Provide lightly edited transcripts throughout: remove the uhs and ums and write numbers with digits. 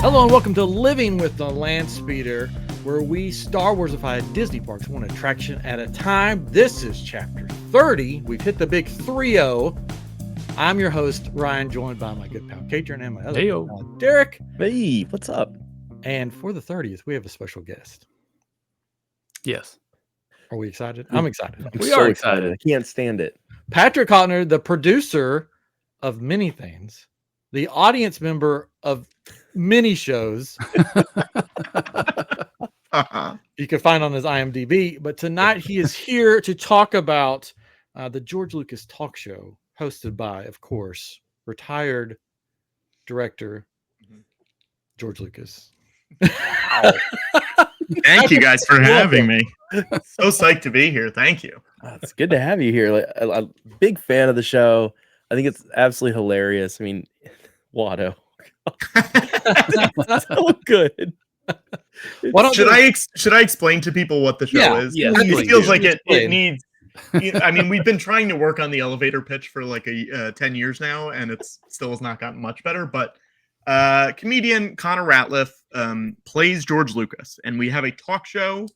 Hello and welcome to Living with the Land Speeder, where we Starwarsify Disney parks one attraction at a time. This is chapter 30. We've hit the big 3-0. I'm your host, Ryan, joined by my good pal, Katrin, and my other pal, Derek. Hey, what's up? And for the 30th, we have a special guest. Yes. Are we excited? I'm excited. We are excited. I can't stand it. Patrick Cotnoir, the producer of many things, the audience member of many shows you can find on his IMDb. But tonight he is here to talk about the George Lucas talk show hosted by, of course, retired director George Lucas. Thank you guys for having me. So psyched to be here. Thank you. It's good to have you here. I'm a big fan of the show. I think it's absolutely hilarious. I mean, Watto. So good. Should I explain to people what the show is? Yeah, it feels like it needs. I mean, we've been trying to work on the elevator pitch for like 10 years now, and it still has not gotten much better. But comedian Connor Ratliff plays George Lucas, and we have a talk show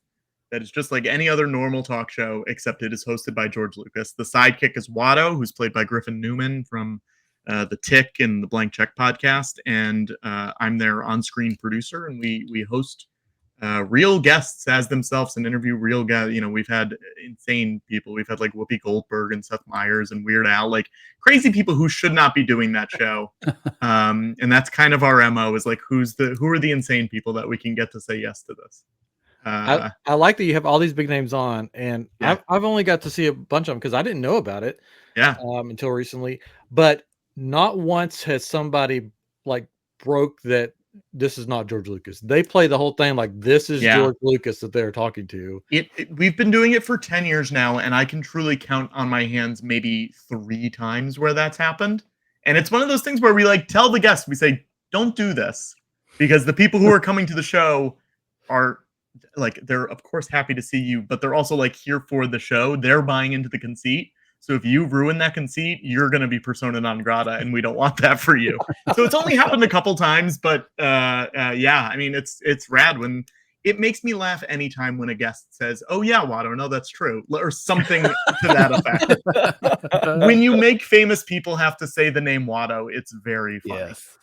that is just like any other normal talk show, except it is hosted by George Lucas. The sidekick is Watto, who's played by Griffin Newman from The Tick and the Blank Check podcast, and I'm their on-screen producer, and we host real guests as themselves and interview real guys. You know, we've had insane people. We've had like Whoopi Goldberg and Seth Meyers and Weird Al, like crazy people who should not be doing that show. And that's kind of our MO, is like who are the insane people that we can get to say yes to this. I like that you have all these big names on, and yeah. I've only got to see a bunch of them because I didn't know about it until recently. But not once has somebody like broke that this is not George Lucas. They play the whole thing like this is George Lucas that they're talking to. We've been doing it for 10 years now, and I can truly count on my hands maybe 3 times where that's happened. And it's one of those things where we like tell the guests, we say, don't do this, because the people who are coming to the show are like, they're of course happy to see you, but they're also like here for the show. They're buying into the conceit. So if you ruin that conceit, you're going to be persona non grata, and we don't want that for you. So it's only happened a couple times, but I mean, it's rad when it makes me laugh anytime when a guest says, "Oh yeah, Watto, no, that's true," or something to that effect. When you make famous people have to say the name Watto, it's very funny. Yes.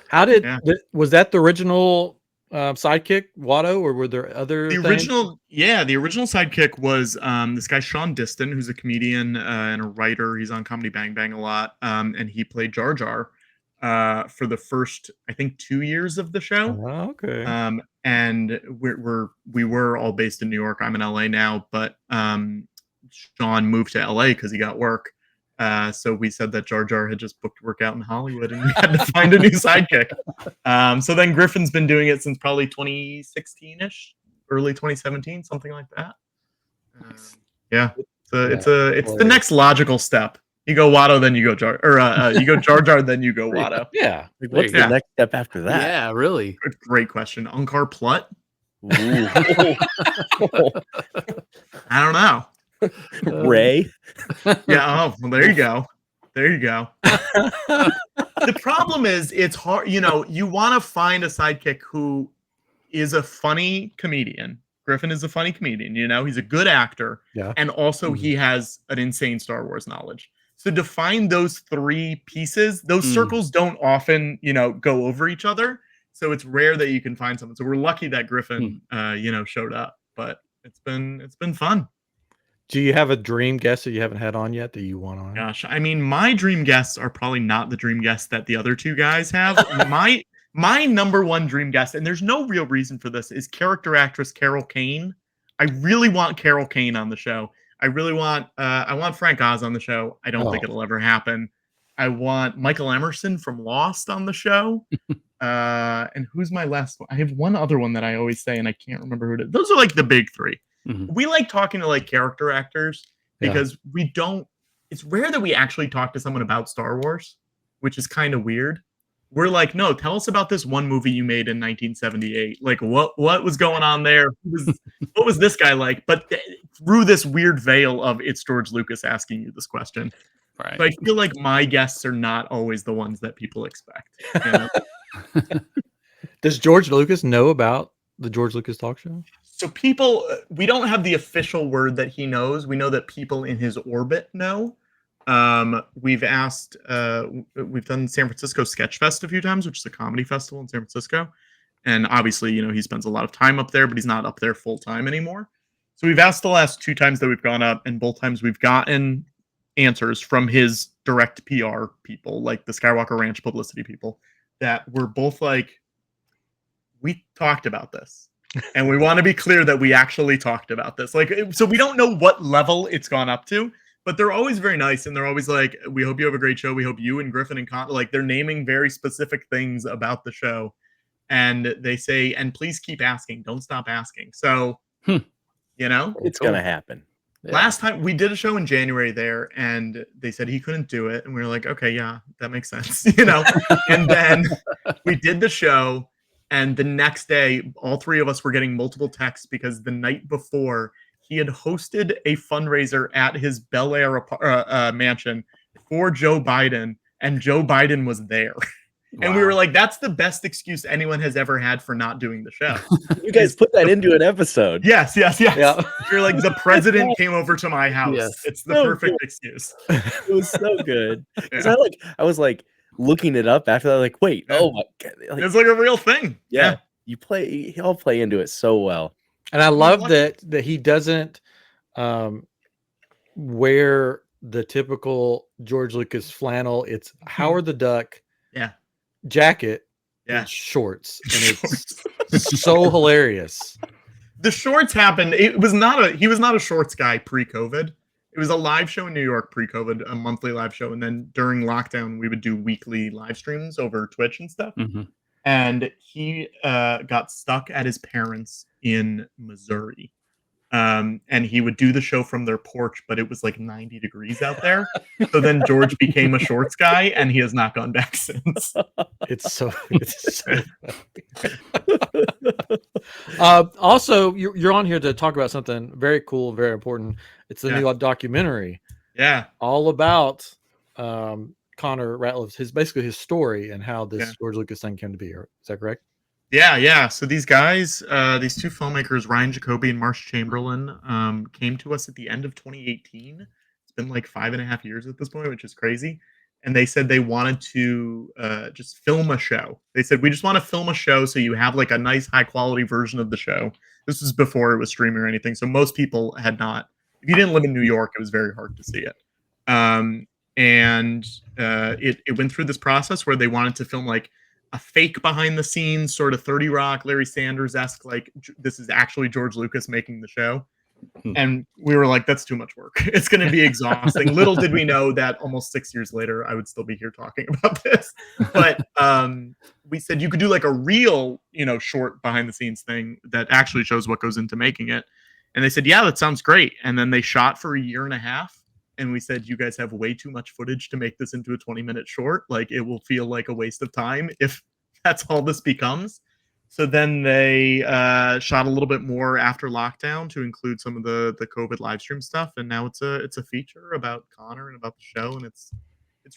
How did was that the original sidekick Watto, or were there other the original sidekick was this guy Sean Diston, who's a comedian and a writer. He's on Comedy Bang Bang a lot, and he played Jar Jar for the first, I think, 2 years of the show. Oh, okay. And we were all based in New York. I'm in LA now, but Sean moved to LA because he got work. So we said that Jar Jar had just booked work out in Hollywood, and we had to find a new sidekick. So then Griffin's been doing it since probably 2016-ish, early 2017, something like that. It's the next logical step. You go Watto, then you go Jar, or you go Jar Jar, then you go Watto. Yeah. What's the next step after that? Yeah, really. Great question. Unkar Plutt? I don't know. Ray. Yeah. Oh, well, there you go. The problem is it's hard. You know, you want to find a sidekick who is a funny comedian. Griffin is a funny comedian. You know, he's a good actor. Yeah. And also he has an insane Star Wars knowledge. So to find those 3 pieces, those circles don't often, go over each other. So it's rare that you can find someone. So we're lucky that Griffin, showed up. But it's been fun. Do you have a dream guest that you haven't had on yet that you want on? Gosh, I mean, my dream guests are probably not the dream guests that the other 2 guys have. My number one dream guest, and there's no real reason for this, is character actress Carol Kane. I really want Carol Kane on the show. I really want I want Frank Oz on the show. I don't think it'll ever happen. I want Michael Emerson from Lost on the show. And who's my last one? I have one other one that I always say, and I can't remember who it is. Those are like the big 3. Mm-hmm. We like talking to like character actors because it's rare that we actually talk to someone about Star Wars, which is kind of weird. We're like, no, tell us about this one movie you made in 1978. Like what was going on there? What was this guy like? But through this weird veil of it's George Lucas asking you this question. Right. So I feel like my guests are not always the ones that people expect. You know? Does George Lucas know about the George Lucas talk show? So people, we don't have the official word that he knows. We know that people in his orbit know. We've asked, we've done San Francisco Sketch Fest a few times, which is a comedy festival in San Francisco. And obviously, he spends a lot of time up there, but he's not up there full time anymore. So we've asked the last 2 times that we've gone up, and both times we've gotten answers from his direct PR people, like the Skywalker Ranch publicity people, that were both like, we talked about this. And we want to be clear that we actually talked about this. Like, so we don't know what level it's gone up to, but they're always very nice. And they're always like, we hope you have a great show. We hope you and Griffin and Connor, like, they're naming very specific things about the show. And they say, and please keep asking. Don't stop asking. So, it's going to happen. Yeah. Last time we did a show in January there, and they said he couldn't do it. And we were like, okay, yeah, that makes sense. And then we did the show. And the next day, all 3 of us were getting multiple texts because the night before, he had hosted a fundraiser at his Bel Air mansion for Joe Biden, and Joe Biden was there. Wow. And we were like, that's the best excuse anyone has ever had for not doing the show. You guys put that into an episode. Yes. Yeah. You're like, the president came over to my house. Yes. It's the perfect excuse. It was so good. Yeah. I was like, looking it up after that, like, wait, oh my god, it's like a real thing. Yeah, y'all play into it so well, and I love that he doesn't wear the typical George Lucas flannel. It's Howard the Duck, jacket, and shorts, and it's so hilarious. The shorts happened. He was not a shorts guy pre-COVID. It was a live show in New York pre-COVID, a monthly live show. And then during lockdown, we would do weekly live streams over Twitch and stuff. Mm-hmm. And he got stuck at his parents' in Missouri. And he would do the show from their porch, but it was like 90 degrees out there. So then George became a shorts guy, and he has not gone back since. It's so also, you're on here to talk about something very cool, very important. It's the new documentary. Yeah. All about Connor Ratliff, his story and how this George Lucas thing came to be. Is that correct? Yeah. So these guys, these 2 filmmakers, Ryan Jacoby and Marsh Chamberlain, came to us at the end of 2018. It's been like 5.5 years at this point, which is crazy. And they said they wanted to just film a show. They said, we just want to film a show so you have like a nice high quality version of the show. This was before it was streaming or anything. So most people had not, if you didn't live in New York, it was very hard to see it. It went through this process where they wanted to film like a fake behind the scenes, sort of 30 Rock, Larry Sanders-esque, like this is actually George Lucas making the show. And we were like, that's too much work. It's going to be exhausting. Little did we know that almost 6 years later, I would still be here talking about this. But we said you could do like a real, short behind the scenes thing that actually shows what goes into making it. And they said, yeah, that sounds great. And then they shot for 1.5 years. And we said, you guys have way too much footage to make this into a 20-minute short. Like, it will feel like a waste of time if that's all this becomes. So then they shot a little bit more after lockdown to include some of the COVID live stream stuff. And now it's a feature about Connor and about the show. And it's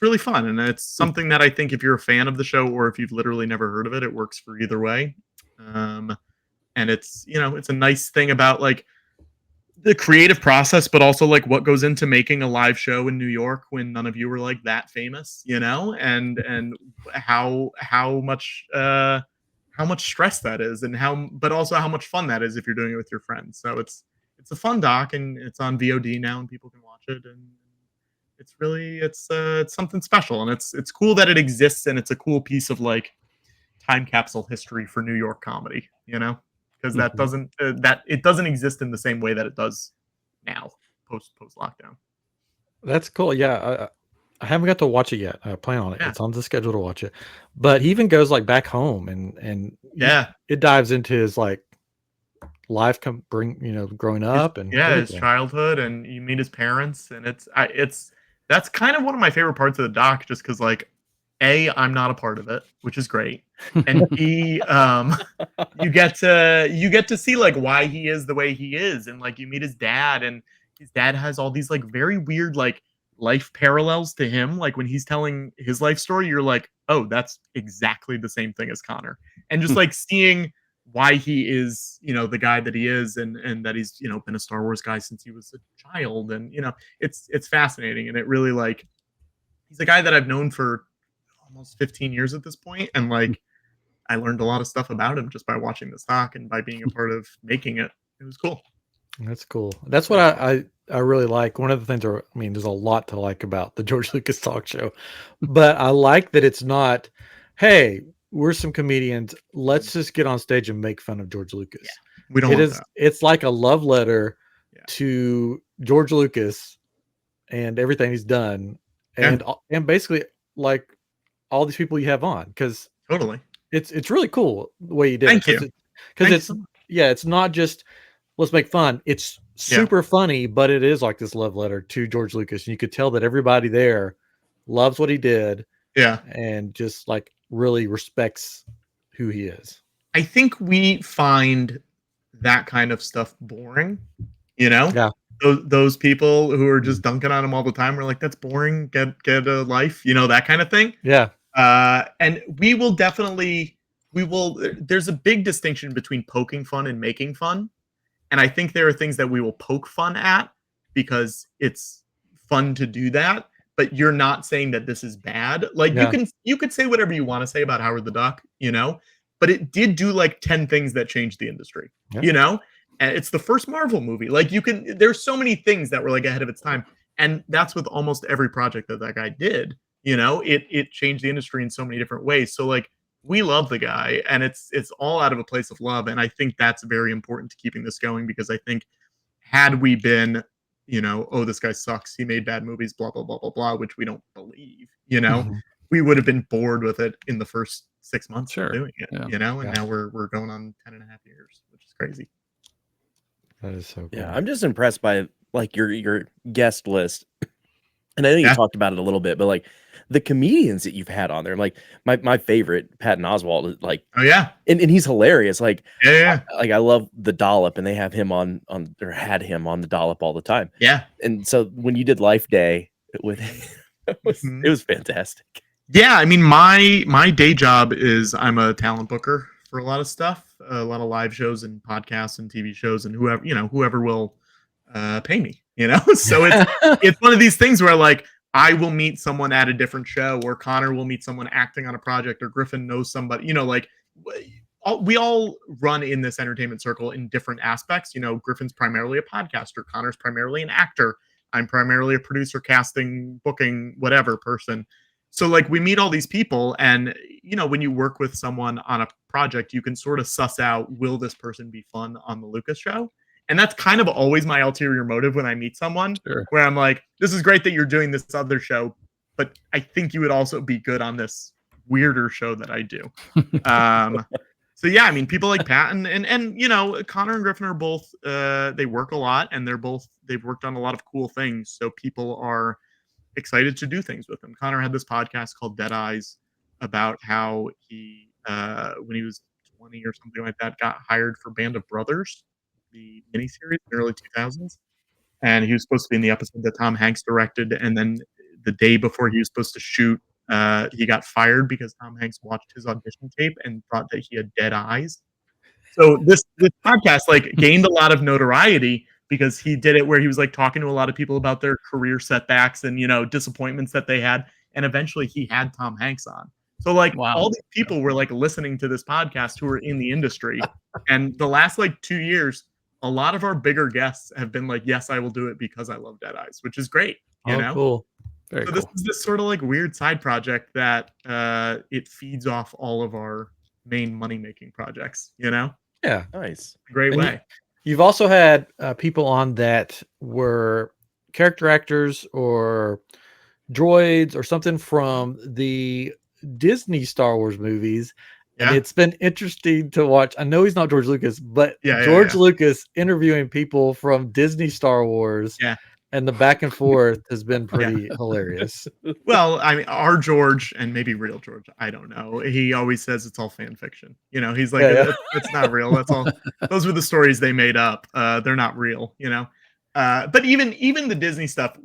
really fun. And it's something that I think if you're a fan of the show or if you've literally never heard of it, it works for either way. And it's, it's a nice thing about like the creative process, but also like what goes into making a live show in New York when none of you were like that famous, and how much stress that is, and but also how much fun that is if you're doing it with your friends. So it's a fun doc, and it's on VOD now, and people can watch it, and it's really it's something special, and it's cool that it exists, and it's a cool piece of like time capsule history for New York comedy, because that doesn't exist in the same way that it does now post lockdown. That's cool. Yeah, I haven't got to watch it yet. I plan on it. Yeah. It's on the schedule to watch it. But he even goes like back home and it dives into his like life growing up and his childhood, and you meet his parents, and that's kind of one of my favorite parts of the doc, just because like A, I'm not a part of it, which is great. And B, you get to see like why he is the way he is, and like you meet his dad, and his dad has all these like very weird like life parallels to him. Like when he's telling his life story, you're like, oh, that's exactly the same thing as Connor. And just like seeing why he is, the guy that he is, and that he's, been a Star Wars guy since he was a child. And, it's fascinating. And it really like, he's a guy that I've known for almost 15 years at this point. And like, I learned a lot of stuff about him just by watching this doc and by being a part of making it. It was cool. That's cool. That's what I really like. One of the things, there's a lot to like about the George Lucas talk show, but I like that it's not, hey, we're some comedians, let's just get on stage and make fun of George Lucas. Yeah, we don't. It's like a love letter to George Lucas and everything he's done, and basically like all these people you have on, because totally, it's really cool the way you did Thank it. you. Because it's not just let's make fun. It's super funny, but it is like this love letter to George Lucas. And you could tell that everybody there loves what he did. Yeah. And just like really respects who he is. I think we find that kind of stuff boring, Yeah. Those people who are just dunking on him all the time, we're like, that's boring. Get a life, that kind of thing. Yeah. And there's a big distinction between poking fun and making fun. And I think there are things that we will poke fun at because it's fun to do that, but you're not saying that this is bad. Like you could say whatever you want to say about Howard the Duck, but it did do like 10 things that changed the industry, and it's the first Marvel movie. Like there's so many things that were like ahead of its time. And that's with almost every project that guy did, it changed the industry in so many different ways. So like, we love the guy, and it's all out of a place of love. And I think that's very important to keeping this going, because I think had we been, oh, this guy sucks, he made bad movies, blah, blah, blah, blah, blah, which we don't believe, we would have been bored with it in the first 6 months of doing it, and now we're going on 10 and a half years, which is crazy. That is so cool. Yeah, I'm just impressed by like your guest list. And I think you talked about it a little bit, but like the comedians that you've had on there, like my favorite, Patton Oswalt, like, oh yeah, and he's hilarious. Like, I love the Dollop, and they have him on or had him on the Dollop all the time. Yeah, and so when you did Life Day with it was fantastic. Yeah, I mean, my day job is I'm a talent booker for a lot of stuff, a lot of live shows and podcasts and TV shows, and whoever will pay me. So it's one of these things where like I will meet someone at a different show, or Connor will meet someone acting on a project, or Griffin knows somebody, like we all run in this entertainment circle in different aspects. Griffin's primarily a podcaster, Connor's primarily an actor, I'm primarily a producer, casting, booking, whatever person. So like we meet all these people, and when you work with someone on a project, you can sort of suss out, will this person be fun on the Lucas show? And that's kind of always my ulterior motive when I meet someone, where I'm like, this is great that you're doing this other show, but I think you would also be good on this weirder show that I do. So yeah, I mean, people like Patton and Connor and Griffin are both, they work a lot, and they've worked on a lot of cool things. So people are excited to do things with them. Connor had this podcast called Dead Eyes about how he, when he was 20 or something like that, got hired for Band of Brothers, the miniseries in the early 2000s, and he was supposed to be in the episode that Tom Hanks directed, and then the day before he was supposed to shoot, he got fired because Tom Hanks watched his audition tape and thought that he had dead eyes. So this podcast like gained a lot of notoriety because he did it where he was like talking to a lot of people about their career setbacks and disappointments that they had, and eventually he had Tom Hanks on. So like all these people were like listening to this podcast who were in the industry, and the last like 2 years, a lot of our bigger guests have been like, yes, I will do it because I love Dead Eyes, which is great. Cool. Very cool. This is this sort of like weird side project that it feeds off all of our main money-making projects, Yeah. Nice. Great way. You've also had people on that were character actors or droids or something from the Disney Star Wars movies. And it's been interesting to watch. I know he's not George Lucas, but George Lucas interviewing people from Disney Star Wars. Yeah. And the back and forth has been pretty hilarious. Well, I mean, our George, and maybe real George, I don't know. He always says it's all fan fiction. He's like, it's not real. That's all. Those were the stories they made up. They're not real. But even the Disney stuff,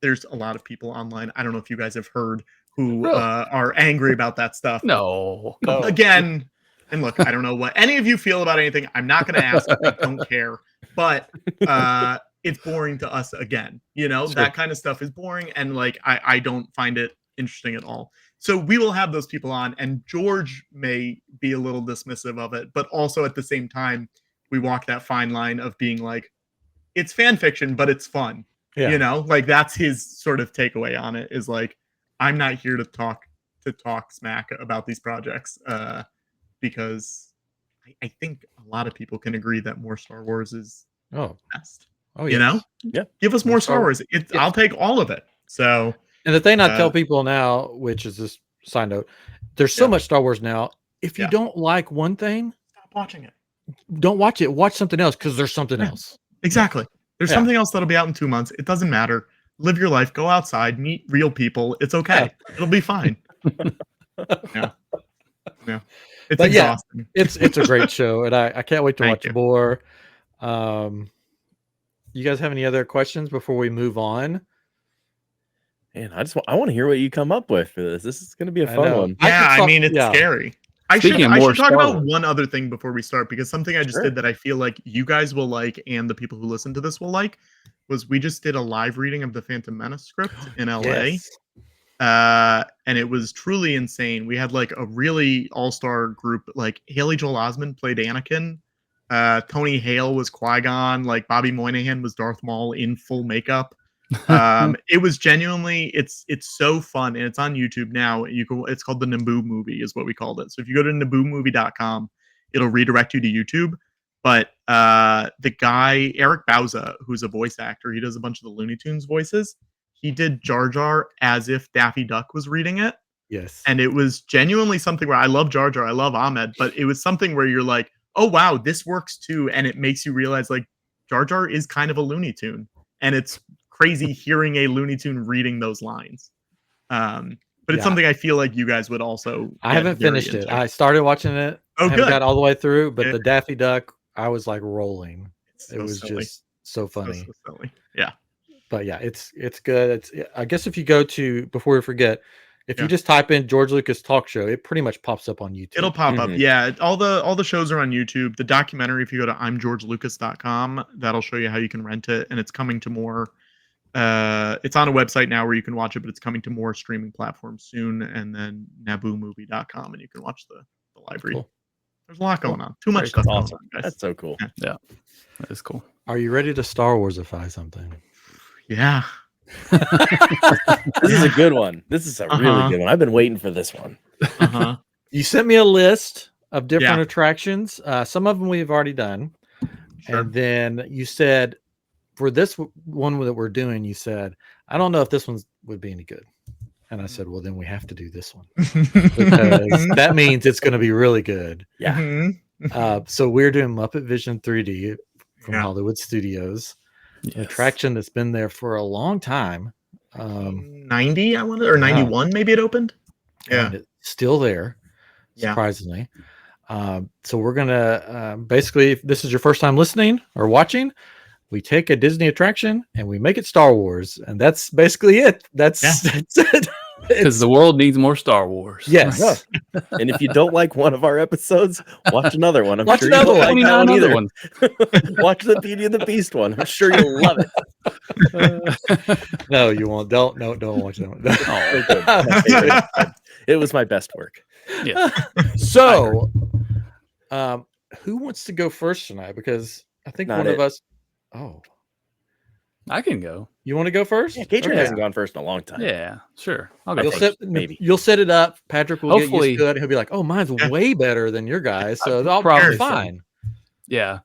there's a lot of people online. I don't know if you guys have heard who are angry about that stuff. No. Again, and look, I don't know what any of you feel about anything. I'm not going to ask. I don't care. But it's boring to us again. You know, Sure. that kind of stuff is boring. And like, I don't find it interesting at all. So we will have those people on. And George may be a little dismissive of it. But also at the same time, we walk that fine line of being like, it's fan fiction, but it's fun. Yeah. You know, like that's his sort of takeaway on it is like, I'm not here to talk smack about these projects because I think a lot of people can agree that more Star Wars is best. Oh, you know, give us more Star Wars. I'll take all of it. So, and the thing I tell people now, which is this side note, there's so much Star Wars now. If you don't like one thing, stop watching it. Don't watch it. Watch something else because there's something else. Exactly. There's something else that'll be out in 2 months. It doesn't matter. Live your life. Go outside. Meet real people. It's okay. It'll be fine. Yeah. It's exhausting. It's a great show, and I can't wait to watch more. You guys have any other questions before we move on? Man, I want to hear what you come up with for this. This is going to be a fun one. Yeah, I mean, it's scary. I should talk about one other thing before we start, because something I just did that I feel like you guys will like and the people who listen to this will like was we just did a live reading of the Phantom Menace script in LA. And it was truly insane. We had like a really all-star group. Like Haley Joel Osment played Anakin. Tony Hale was Qui-Gon. Like Bobby Moynihan was Darth Maul in full makeup. It was genuinely, it's so fun, and it's on YouTube now. It's called the Naboo movie is what we called it. So if you go to naboomovie.com, it'll redirect you to YouTube. But the guy Eric Bauza, who's a voice actor, he does a bunch of the Looney Tunes voices. He did Jar Jar as if Daffy Duck was reading it. Yes. And it was genuinely something where I love Jar Jar, I love Ahmed, but it was something where you're like, oh wow, this works too. And it makes you realize like Jar Jar is kind of a Looney Tune. And it's crazy hearing a Looney Tune reading those lines. But it's something I feel like you guys would also. I haven't finished it. I started watching it. Oh, I haven't good. got all the way through, but the Daffy Duck, I was like rolling. It was just so funny. So silly. Yeah. But yeah, it's good. I guess if you go to, before we forget, if you just type in George Lucas talk show, it pretty much pops up on YouTube. It'll pop up. Yeah. All the shows are on YouTube. The documentary, if you go to imgeorgelucas.com, that'll show you how you can rent it. And it's coming to more. It's on a website now where you can watch it, but it's coming to more streaming platforms soon. And then naboomovie.com, and you can watch the live read. Cool. There's a lot going on. Too much stuff. Awesome. Guys. That's so cool. Yeah. That is cool. Are you ready to Starwarsify something? Yeah. This is a good one. This is a really good one. I've been waiting for this one. You sent me a list of different attractions. Some of them we've already done. Sure. And then you said, for this one that we're doing, you said, I don't know if this one would be any good. And I said, well, then we have to do this one. Because that means it's going to be really good. Yeah. So we're doing MuppetVision 3D from Hollywood Studios. An attraction that's been there for a long time. 90, I wanted, or 91, maybe it opened. Yeah. And it's still there, surprisingly. So we're going to basically, if this is your first time listening or watching, we take a Disney attraction and we make it Star Wars. And that's basically it. That's it. Because the world needs more Star Wars. Yes. And if you don't like one of our episodes, watch another one. Watch another one. Like that one either. Watch the Beauty and the Beast one. I'm sure you'll love it. No, you won't. Don't watch that one. It was my best work. Yeah. So, who wants to go first tonight? Because I think one of us. Oh, I can go. You want to go first? Yeah, Katrin hasn't gone first in a long time. Yeah, sure. I'll go first. Maybe you'll set it up. Patrick will get used to it. He'll be like, "Oh, mine's way better than your guys," so I'll probably fine. Yeah.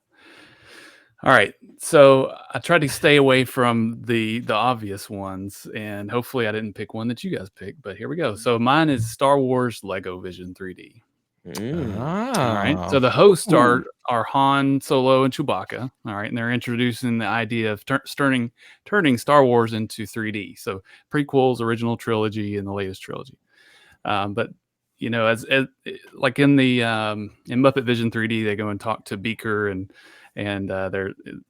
All right. So I tried to stay away from the obvious ones, and hopefully I didn't pick one that you guys picked. But here we go. So mine is Star Wars Lego Vision 3D. All right. So the hosts are Han Solo and Chewbacca. All right, and they're introducing the idea of turning Star Wars into 3D. So prequels, original trilogy, and the latest trilogy. But you know, as like in the in MuppetVision 3D, they go and talk to Beaker and and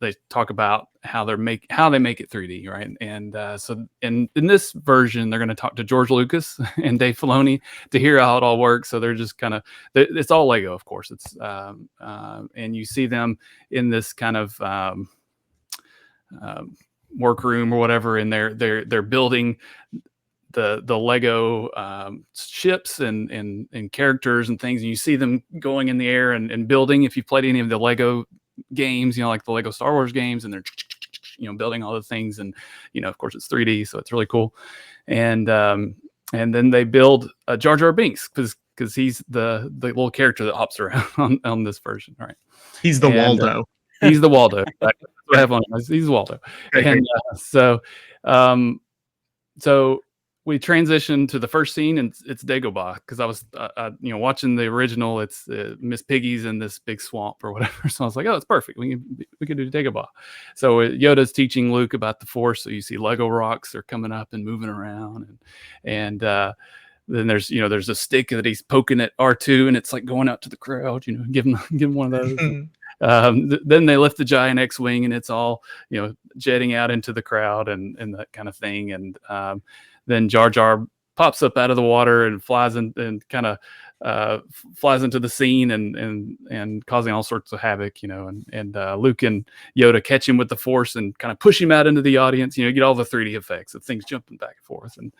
they talk about how they make it 3D, right? And so in this version, they're going to talk to George Lucas and Dave Filoni to hear how it all works. So they're just kind of, it's all Lego, of course. It's and you see them in this kind of workroom or whatever, and they're building the Lego ships and characters and things, and you see them going in the air and building. If you've played any of the Lego games, like the Lego Star Wars games, and they're building all the things, and of course it's 3D, so it's really cool. And then they build Jar Jar Binks because he's the little character that hops around on this version, right? He's the Waldo. He's the Waldo. That's what I have on. He's Waldo. And so we transition to the first scene, and it's Dagobah, because I was watching the original. It's Miss Piggy's in this big swamp or whatever. So I was like, oh, it's perfect. We can do Dagobah. So Yoda's teaching Luke about the Force. So you see Lego rocks are coming up and moving around, and then there's a stick that he's poking at R2, and it's like going out to the crowd. Give him one of those. Then they lift the giant X-wing, and it's all jetting out into the crowd and that kind of thing. And then Jar Jar pops up out of the water and flies in, and kind of flies into the scene and causing all sorts of havoc, and Luke and Yoda catch him with the Force and kind of push him out into the audience. You get all the 3D effects of things jumping back and forth. And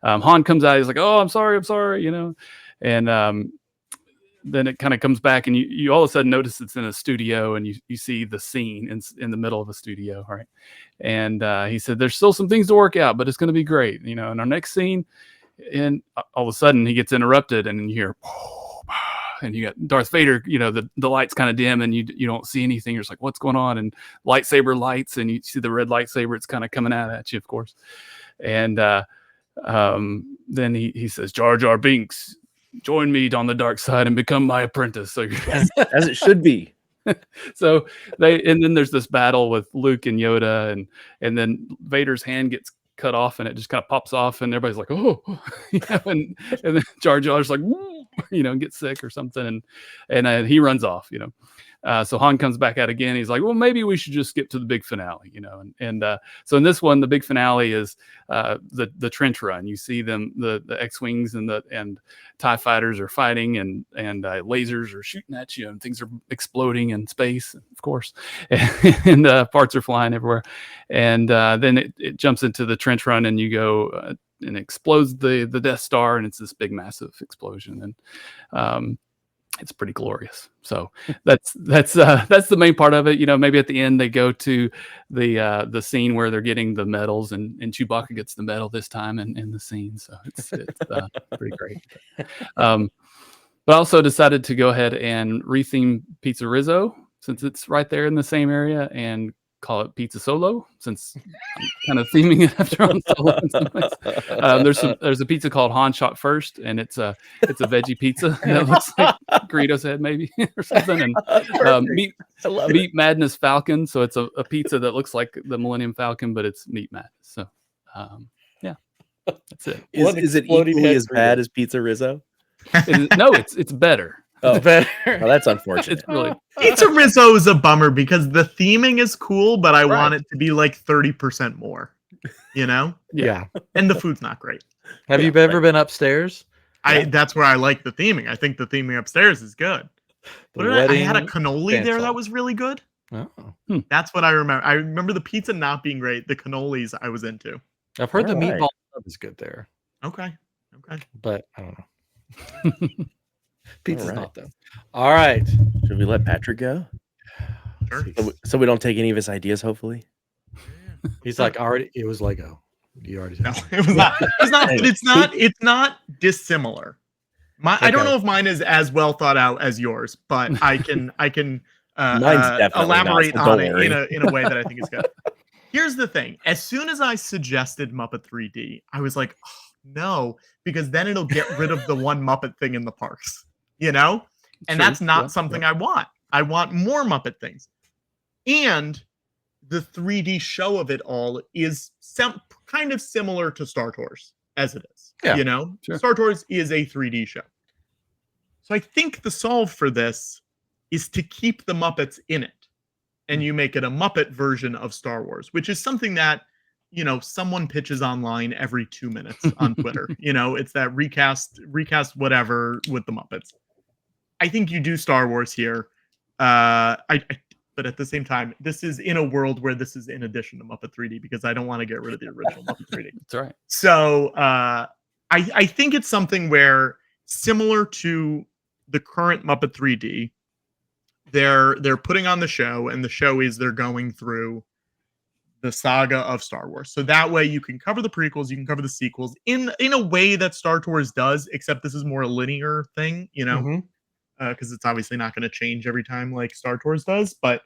Han comes out, he's like, "Oh, I'm sorry," and then it kind of comes back, and you all of a sudden notice it's in a studio, and you see the scene in the middle of a studio, right? And he said, "There's still some things to work out, but it's going to be great." In our next scene, and all of a sudden he gets interrupted, and you hear, and you got Darth Vader. The lights kind of dim, and you don't see anything. You're just like, "What's going on?" And lightsaber lights, and you see the red lightsaber. It's kind of coming out at you, of course. And then he says, "Jar Jar Binks, join me on the dark side and become my apprentice." So as it should be. So and then there's this battle with Luke and Yoda, and then Vader's hand gets cut off, and it just kind of pops off, and everybody's like, "Oh," and then Jar Jar's like, gets sick or something, and he runs off, So Han comes back out again. He's like, "Well, maybe we should just skip to the big finale," And so in this one, the big finale is the trench run. You see them, the X-wings and TIE fighters are fighting, and lasers are shooting at you, and things are exploding in space, of course, and parts are flying everywhere. And then it jumps into the trench run, and you go and explodes the Death Star, and it's this big, massive explosion, and it's pretty glorious. So that's the main part of it. Maybe at the end they go to the scene where they're getting the medals, and Chewbacca gets the medal this time in the scene. So it's pretty great. But I also decided to go ahead and retheme Pizza Rizzo, since it's right there in the same area, and call it Pizza Solo, since I'm kind of theming it after Han Solo in some ways. There's a pizza called Han Shot First, and it's a veggie pizza that looks like Greedo's head maybe or something. And Meat Madness Falcon, so it's a pizza that looks like the Millennium Falcon, but it's Meat Madness. So yeah, that's it. Is it equally as bad as Pizza Rizzo? No, it's better. Oh, it's better. Well, that's unfortunate. It's really Pizza Rizzo is a bummer because the theming is cool, but I want it to be like 30% more. Yeah. And the food's not great. Have you ever been upstairs? That's where I like the theming. I think the theming upstairs is good. I had a cannoli there that was really good. Oh. That's what I remember. I remember the pizza not being great. The cannolis I was into. I've heard the meatball sub is good there. Okay. But I don't know. Pizza's not though. All right. Should we let Patrick go? Sure. So we don't take any of his ideas, hopefully. He's like, it was Lego. You already said. No, it was not. It's not. But it's not dissimilar. I don't know if mine is as well thought out as yours, but I can elaborate on it in a way that I think is good. Here's the thing. As soon as I suggested Muppet 3D, I was like, oh, no, because then it'll get rid of the one Muppet thing in the parks, And that's not something I want. I want more Muppet things. And the 3D show of it all is kind of similar to Star Tours as it is. Yeah, Sure. Star Tours is a 3D show. So I think the solve for this is to keep the Muppets in it and you make it a Muppet version of Star Wars, which is something that, you know, someone pitches online every 2 minutes on Twitter. You know, it's that recast whatever with the Muppets. I think you do Star Wars here. But at the same time, this is in a world where this is in addition to Muppet 3D, because I don't want to get rid of the original Muppet 3D. That's right. So I think it's something where, similar to the current Muppet 3D, they're putting on the show, and the show is they're going through the saga of Star Wars. So that way you can cover the prequels, you can cover the sequels in a way that Star Tours does, except this is more a linear thing, you know, because it's obviously not going to change every time like Star Tours does. But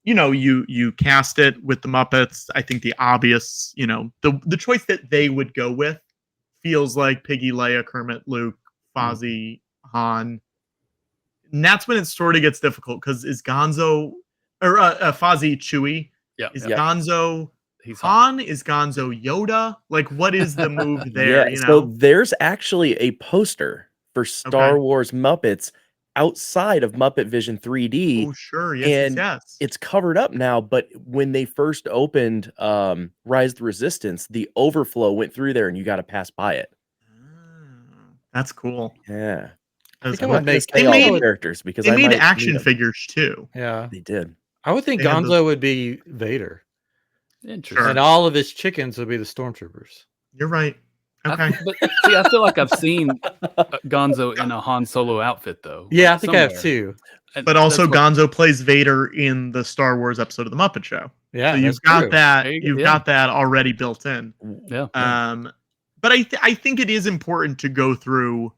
you know, you cast it with the Muppets. I think the obvious, you know, the choice that they would go with feels like Piggy, Leia, Kermit, Luke, Fozzie, Han. And that's when it sort of gets difficult, because is Gonzo or Fozzie Chewie? Yeah. Is Gonzo He's Han? Is Gonzo Yoda? Like, what is the move there? You know? So there's actually a poster for Star Wars Muppets outside of MuppetVision 3D. Oh, sure. Yes, and it's covered up now, but when they first opened Rise of the Resistance, the overflow went through there and you got to pass by it. That's cool. Yeah. They made characters, because they made action figures too. Yeah, they did. I would think Gonzo would be Vader. Interesting. And all of his chickens would be the stormtroopers. You're right. Okay. But see, I feel like I've seen Gonzo in a Han Solo outfit, though. Yeah, I think I have too. But also, Gonzo plays Vader in the Star Wars episode of the Muppet Show. Yeah, so you've got that. You've got that already built in. Yeah. But I think it is important to go through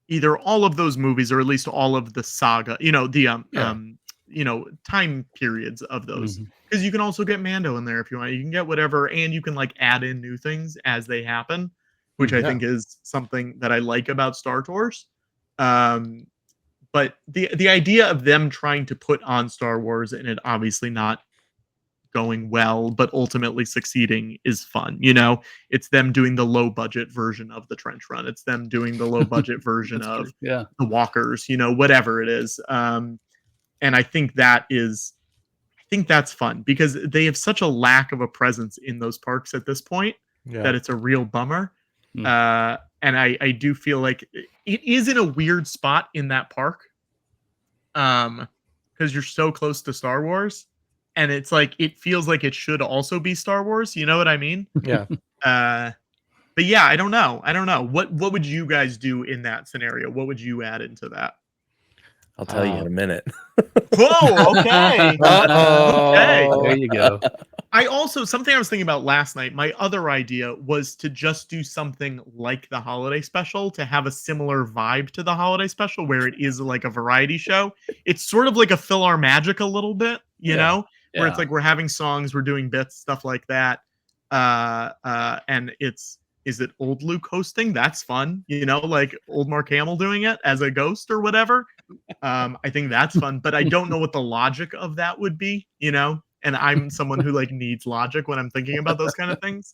either all of those movies, or at least all of the saga. You know, the you know, time periods of those, because you can also get Mando in there if you want. You can get whatever, and you can like add in new things as they happen, which I think is something that I like about Star Tours. But the idea of them trying to put on Star Wars and it obviously not going well, but ultimately succeeding, is fun. You know, it's them doing the low budget version of the Trench Run. It's them doing the low budget version of the Walkers. You know, whatever it is. And I think that's fun, because they have such a lack of a presence in those parks at this point that it's a real bummer. And I do feel like it is in a weird spot in that park, because you're so close to Star Wars, and it's like it feels like it should also be Star Wars. You know what I mean? Yeah. But yeah, I don't know. What would you guys do in that scenario? What would you add into that? I'll tell you in a minute. Whoa, okay. Okay. There you go. Something I was thinking about last night, my other idea was to just do something like the holiday special, to have a similar vibe to the holiday special, where it is like a variety show. It's sort of like a Fill Our Magic a little bit, you know, where it's like we're having songs, we're doing bits, stuff like that. And is it old Luke hosting? That's fun. You know, like old Mark Hamill doing it as a ghost or whatever. I think that's fun, but I don't know what the logic of that would be, you know? And I'm someone who like needs logic when I'm thinking about those kind of things.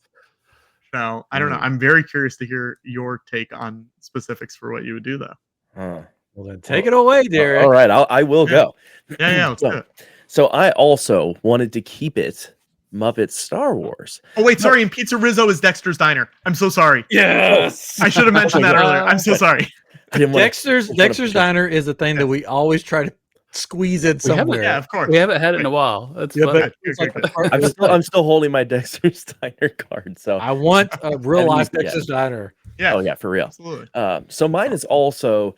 So I don't know. I'm very curious to hear your take on specifics for what you would do, though. Well, then take it away, Derek. All right, I will go. Yeah, let's do it. So I also wanted to keep it Muppet Star Wars. Oh wait, sorry. And Pizza Rizzo is Dexter's Diner. I'm so sorry. Yes, I should have mentioned that earlier. I'm so sorry. Dexter's Diner is a thing that we always try to squeeze in somewhere. Yeah, of course. We haven't had it in a while. That's but I'm still holding my Dexter's Diner card. So I want a real life Dexter's Diner. Yeah. Oh yeah, for real. Absolutely. So mine is also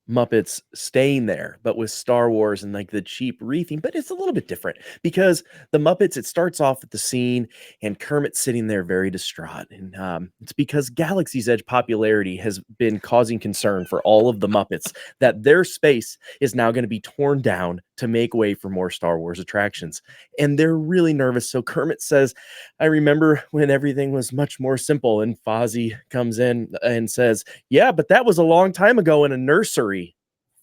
Muppets staying there, but with Star Wars and like the cheap wreathing, but it's a little bit different, because the Muppets, it starts off at the scene and Kermit's sitting there very distraught. And it's because Galaxy's Edge popularity has been causing concern for all of the Muppets that their space is now going to be torn down to make way for more Star Wars attractions. And they're really nervous. So Kermit says, I remember when everything was much more simple. And Fozzie comes in and says, yeah, but that was a long time ago in a nursery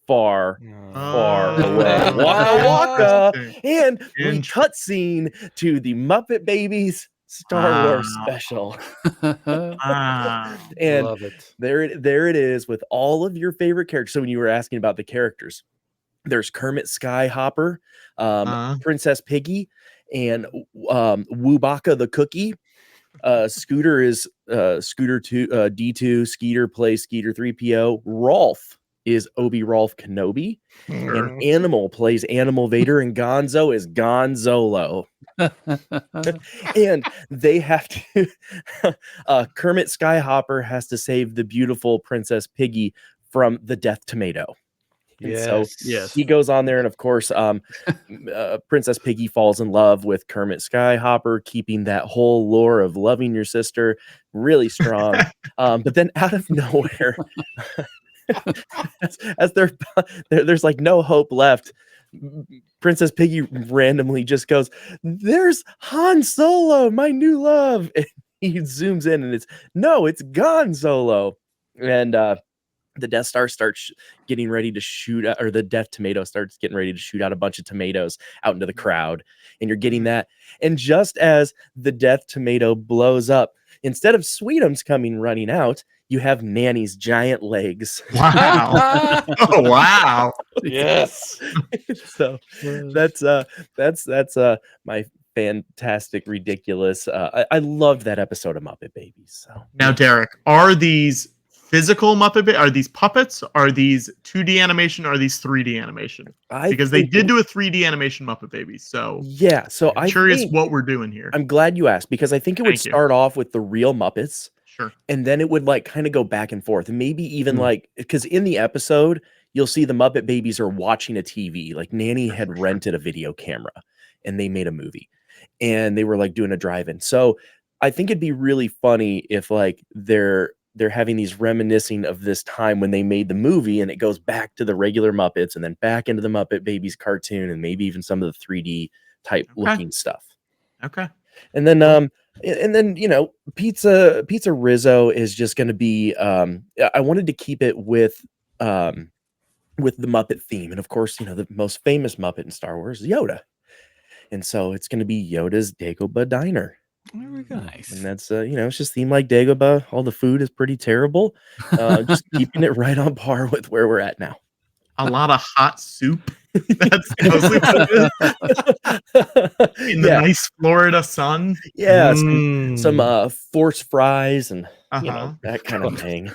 far away. Waka waka. And we cutscene to the Muppet Babies Star Wars special. And love it. there it is with all of your favorite characters. So when you were asking about the characters, There's Kermit Skyhopper, Princess Piggy, and Woobaka the Cookie. Scooter is Scooter 2, D2. Skeeter plays Skeeter 3PO. Rolf is Obi Rolf Kenobi. And Animal plays Animal Vader, and Gonzo is Gonzolo. And they have to Kermit Skyhopper has to save the beautiful Princess Piggy from the Death Tomato. And so he goes on there, and of course, Princess Piggy falls in love with Kermit Skyhopper, keeping that whole lore of loving your sister really strong. But then out of nowhere, as there's like no hope left, Princess Piggy randomly just goes, "There's Han Solo, my new love." And he zooms in, and it's Gon Solo. And the Death Star starts getting ready to shoot, or the Death Tomato starts getting ready to shoot out a bunch of tomatoes out into the crowd. And you're getting that. And just as the Death Tomato blows up, instead of Sweetums coming running out, you have Nanny's giant legs. Wow. Oh, wow. Yes. So that's my fantastic, ridiculous. I loved that episode of Muppet Babies. So now, Derek, are these physical Muppet? Are these puppets? Are these 2D animation? Are these 3D animation? Because they did do a 3D animation Muppet Babies. So yeah, so I'm curious what we're doing here. I'm glad you asked, because I think it would start off with the real Muppets. Sure. And then it would like kind of go back and forth, and maybe even like, because in the episode you'll see the Muppet Babies are watching a TV. Like Nanny had rented a video camera, and they made a movie, and they were like doing a drive-in. So I think it'd be really funny if like they're having these reminiscing of this time when they made the movie, and it goes back to the regular Muppets and then back into the Muppet Babies cartoon, and maybe even some of the 3D type looking stuff. Okay. And then you know, Pizza Rizzo is just going to be I wanted to keep it with the Muppet theme, and of course, you know, the most famous Muppet in Star Wars is Yoda. And so it's going to be Yoda's Dagobah Diner. There we go. Nice. And that's you know, it's just themed like Dagobah. All the food is pretty terrible. Just keeping it right on par with where we're at now. A lot of hot soup. That's mostly what it is. In the nice Florida sun. Yeah, some force fries and you know, that kind of thing.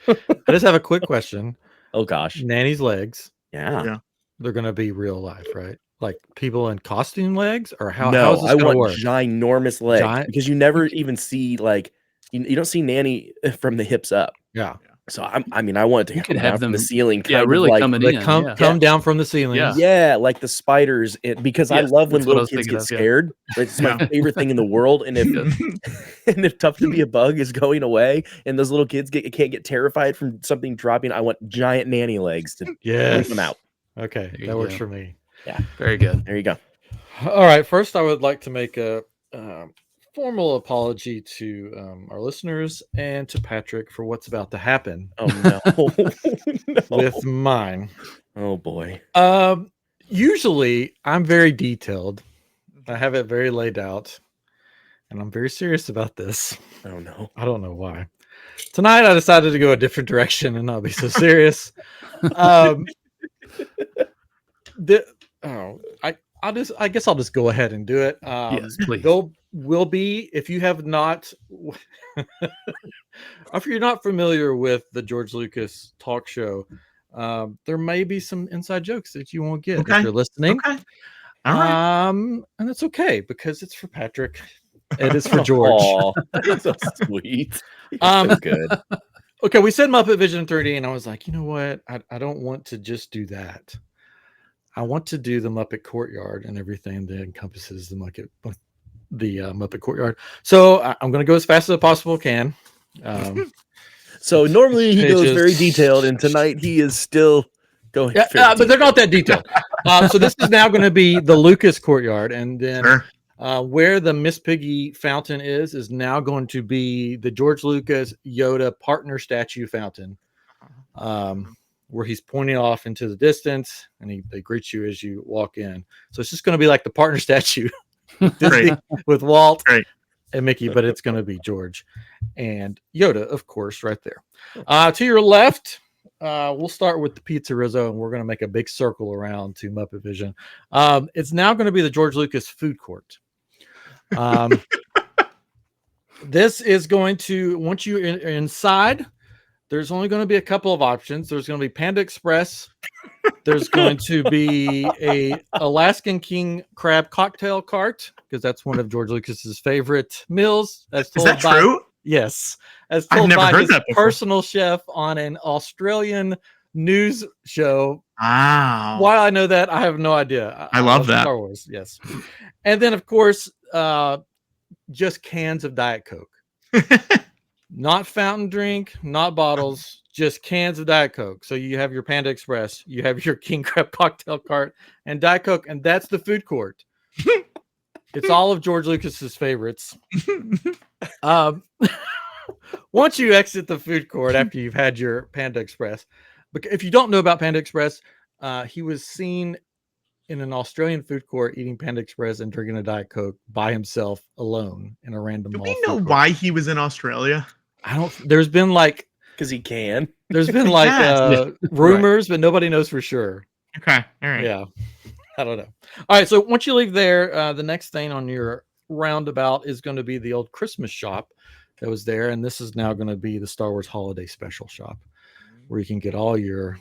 I just have a quick question. Oh gosh. Nanny's legs. Yeah. They're gonna be real life, right? Like people in costume legs, or how? No, how is this I gonna want work? ginormous legs, because you never even see like you don't see Nanny from the hips up. Yeah. So I mean, I want it to come down from the ceiling. Really like, coming in. Come down from the ceiling. Yeah, like the spiders. Because I love when little kids get scared. It's my favorite thing in the world. And if Tough to Be a Bug is going away, and those little kids can't get terrified from something dropping, I want giant Nanny legs to bring them out. Okay, that works for me. Yeah, very good. There you go. All right, first I would like to make a formal apology to our listeners and to Patrick for what's about to happen. Oh no. With mine. Oh boy. Usually I'm very detailed. I have it very laid out, and I'm very serious about this. Oh no. I don't know why. Tonight I decided to go a different direction and not be so serious. I guess I'll just go ahead and do it. Yes, please. Will be, if you have not, if you're not familiar with the George Lucas talk show, there may be some inside jokes that you won't get if you're listening. Okay. All right. And it's okay, because it's for Patrick. It is for George. That's so sweet. So good. Okay, we said Muppet Vision 3D, and I was like, you know what? I don't want to just do that. I want to do the Muppet Courtyard and everything that encompasses the Muppet Courtyard. So I'm going to go as fast as I possibly can. So normally he goes very detailed, and tonight he is still going. But they're not that detailed. So this is now going to be the Lucas Courtyard, and then where the Miss Piggy fountain is now going to be the George Lucas Yoda partner statue fountain. Where he's pointing off into the distance, and they greet you as you walk in. So it's just going to be like the partner statue with Walt and Mickey, but it's going to be George and Yoda, of course, right there. To your left, we'll start with the Pizzerizzo, and we're going to make a big circle around to MuppetVision. It's now going to be the George Lucas food court. This is going to, once you're inside, there's only going to be a couple of options. There's going to be Panda Express. There's going to be a Alaskan king crab cocktail cart, because that's one of George Lucas's favorite meals. Is that true? Yes. As told by his personal chef on an Australian news show. Wow. Why I know that, I have no idea. I love that. Star Wars, yes. And then, of course, just cans of Diet Coke. Not fountain drink, not bottles, just cans of Diet Coke. So you have your Panda Express, you have your King Crab cocktail cart, and Diet Coke, and that's the food court. It's all of George Lucas's favorites. Once you exit the food court after you've had your Panda Express, if you don't know about Panda Express, he was seen in an Australian food court eating Panda Express and drinking a Diet Coke by himself alone in a random mall. Do we know why he was in Australia? There's been like, because he can. There's been like rumors, but nobody knows for sure. Okay. All right. Yeah. I don't know. All right. So once you leave there, the next thing on your roundabout is going to be the old Christmas shop that was there. And this is now going to be the Star Wars Holiday Special shop, where you can get all your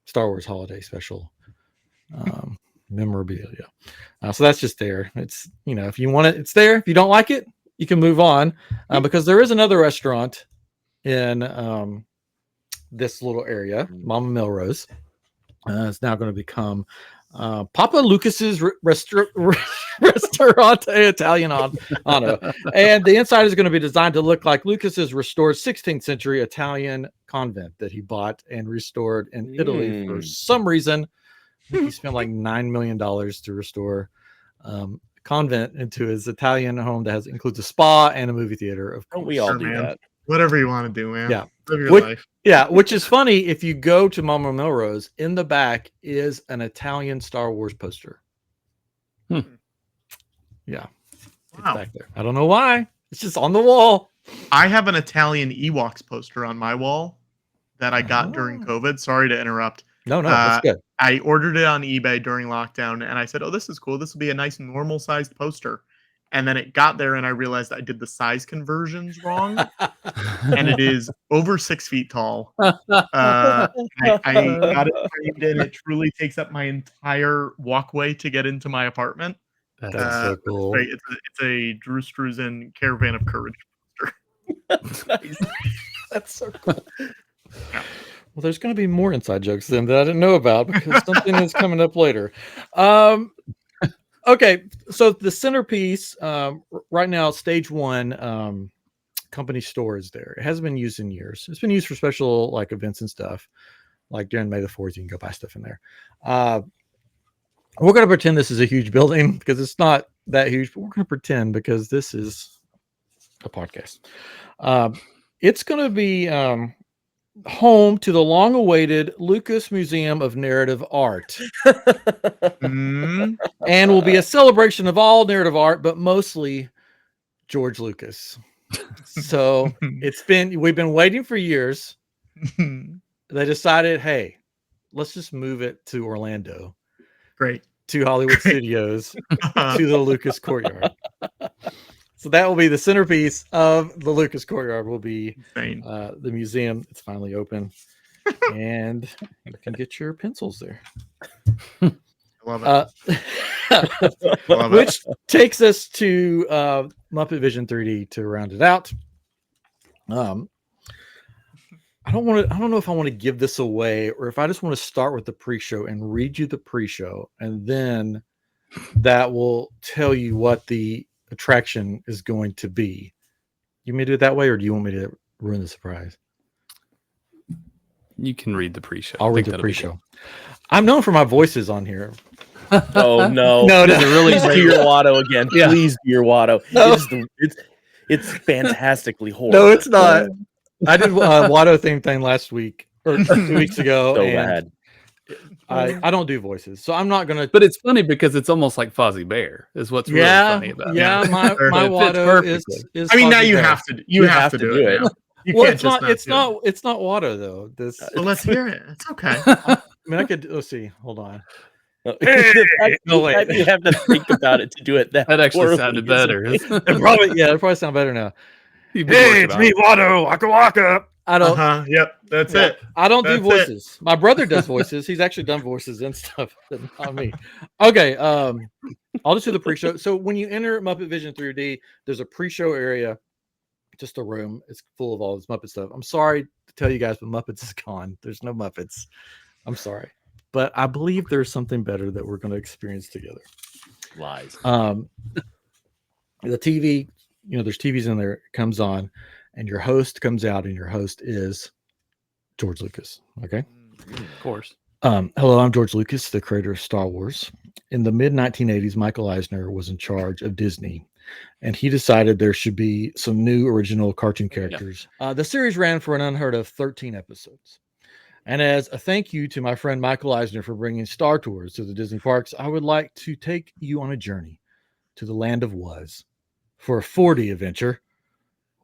Star Wars Holiday Special memorabilia. So that's just there. It's, if you want it, it's there. If you don't like it, you can move on, because there is another restaurant in this little area, Mama Melrose. It's now going to become Papa Lucas's Restaurante Italiano. And the inside is going to be designed to look like Lucas's restored 16th century Italian convent that he bought and restored in Italy for some reason. I think he spent like $9 million to restore convent into his Italian home that includes a spa and a movie theater. Of course. We all do that. Whatever you want to do, man. Yeah. Live your life. Yeah, which is funny. If you go to Mama Melrose, in the back is an Italian Star Wars poster. Yeah. Wow. It's back there. I don't know why. It's just on the wall. I have an Italian Ewoks poster on my wall that I got during COVID. Sorry to interrupt. No, that's good. I ordered it on eBay during lockdown, and I said, "Oh, this is cool. This will be a nice normal-sized poster." And then it got there, and I realized I did the size conversions wrong, and it is over 6 feet tall. I got it framed in. It truly takes up my entire walkway to get into my apartment. That's so cool. It's a Drew Struzan Caravan of Courage poster. That's nice. That's so cool. Yeah. Well, there's going to be more inside jokes then that I didn't know about, because something is coming up later. Okay, so the centerpiece right now, stage one, company store is there. It hasn't been used in years. It's been used for special like events and stuff. Like during May the 4th, you can go buy stuff in there. We're going to pretend this is a huge building because it's not that huge, but we're going to pretend because this is a podcast. It's going to be home to the long-awaited Lucas Museum of Narrative Art. And will be a celebration of all narrative art, but mostly George Lucas. So we've been waiting for years. They decided, hey, let's just move it to Orlando. Great. To Hollywood Studios, to the Lucas Courtyard. So that will be the centerpiece of the Lucas Courtyard. Will be the museum. It's finally open, and you can get your pencils there. I love it. Which takes us to MuppetVision 3D to round it out. I don't know if I want to give this away or if I just want to start with the pre-show and read you the pre-show, and then that will tell you what the attraction is going to be. You may do it that way, or do you want me to ruin the surprise? You can read the pre-show. I'll read the pre-show. I'm known for my voices on here. Oh no! No, really do your Watto again. Yeah. Please do your Watto. No. It's fantastically horrible. No, it's not. I did Watto theme thing last week or 2 weeks ago. So bad. I don't do voices, so I'm not gonna. But it's funny because it's almost like Fozzie Bear. Is what's really funny about it. Yeah, my Watto is. I mean, now Fozzie you Bear. have to. You have to do it. You Well, can't it's just not. It's do it. not. It's not water though. This. Well, let's hear it. It's okay. I mean, I could. Let's see. Hold on. The fact No, wait. that you have to think about it to do it that actually poorly sounded is better. amazing. It probably sound better now. You've been working on it. Wado, Waka Waka. I don't. Yep. That's it. I don't do That's voices. My brother does voices. He's actually done voices and stuff, but not me. Okay. I'll just do the pre-show. So when you enter Muppet Vision 3D, there's a pre-show area, just a room. It's full of all this Muppet stuff. I'm sorry to tell you guys, but Muppets is gone. There's no Muppets. I'm sorry, but I believe there's something better that we're going to experience together. Lies. The TV, there's TVs in there. It comes on, and your host comes out, and your host is George Lucas. Okay. Of course. Hello, I'm George Lucas, the creator of Star Wars. In the mid-1980s, Michael Eisner was in charge of Disney, and he decided there should be some new original cartoon characters. Yeah. The series ran for an unheard of 13 episodes. And as a thank you to my friend Michael Eisner for bringing Star Tours to the Disney parks, I would like to take you on a journey to the land of Was for a 4D adventure.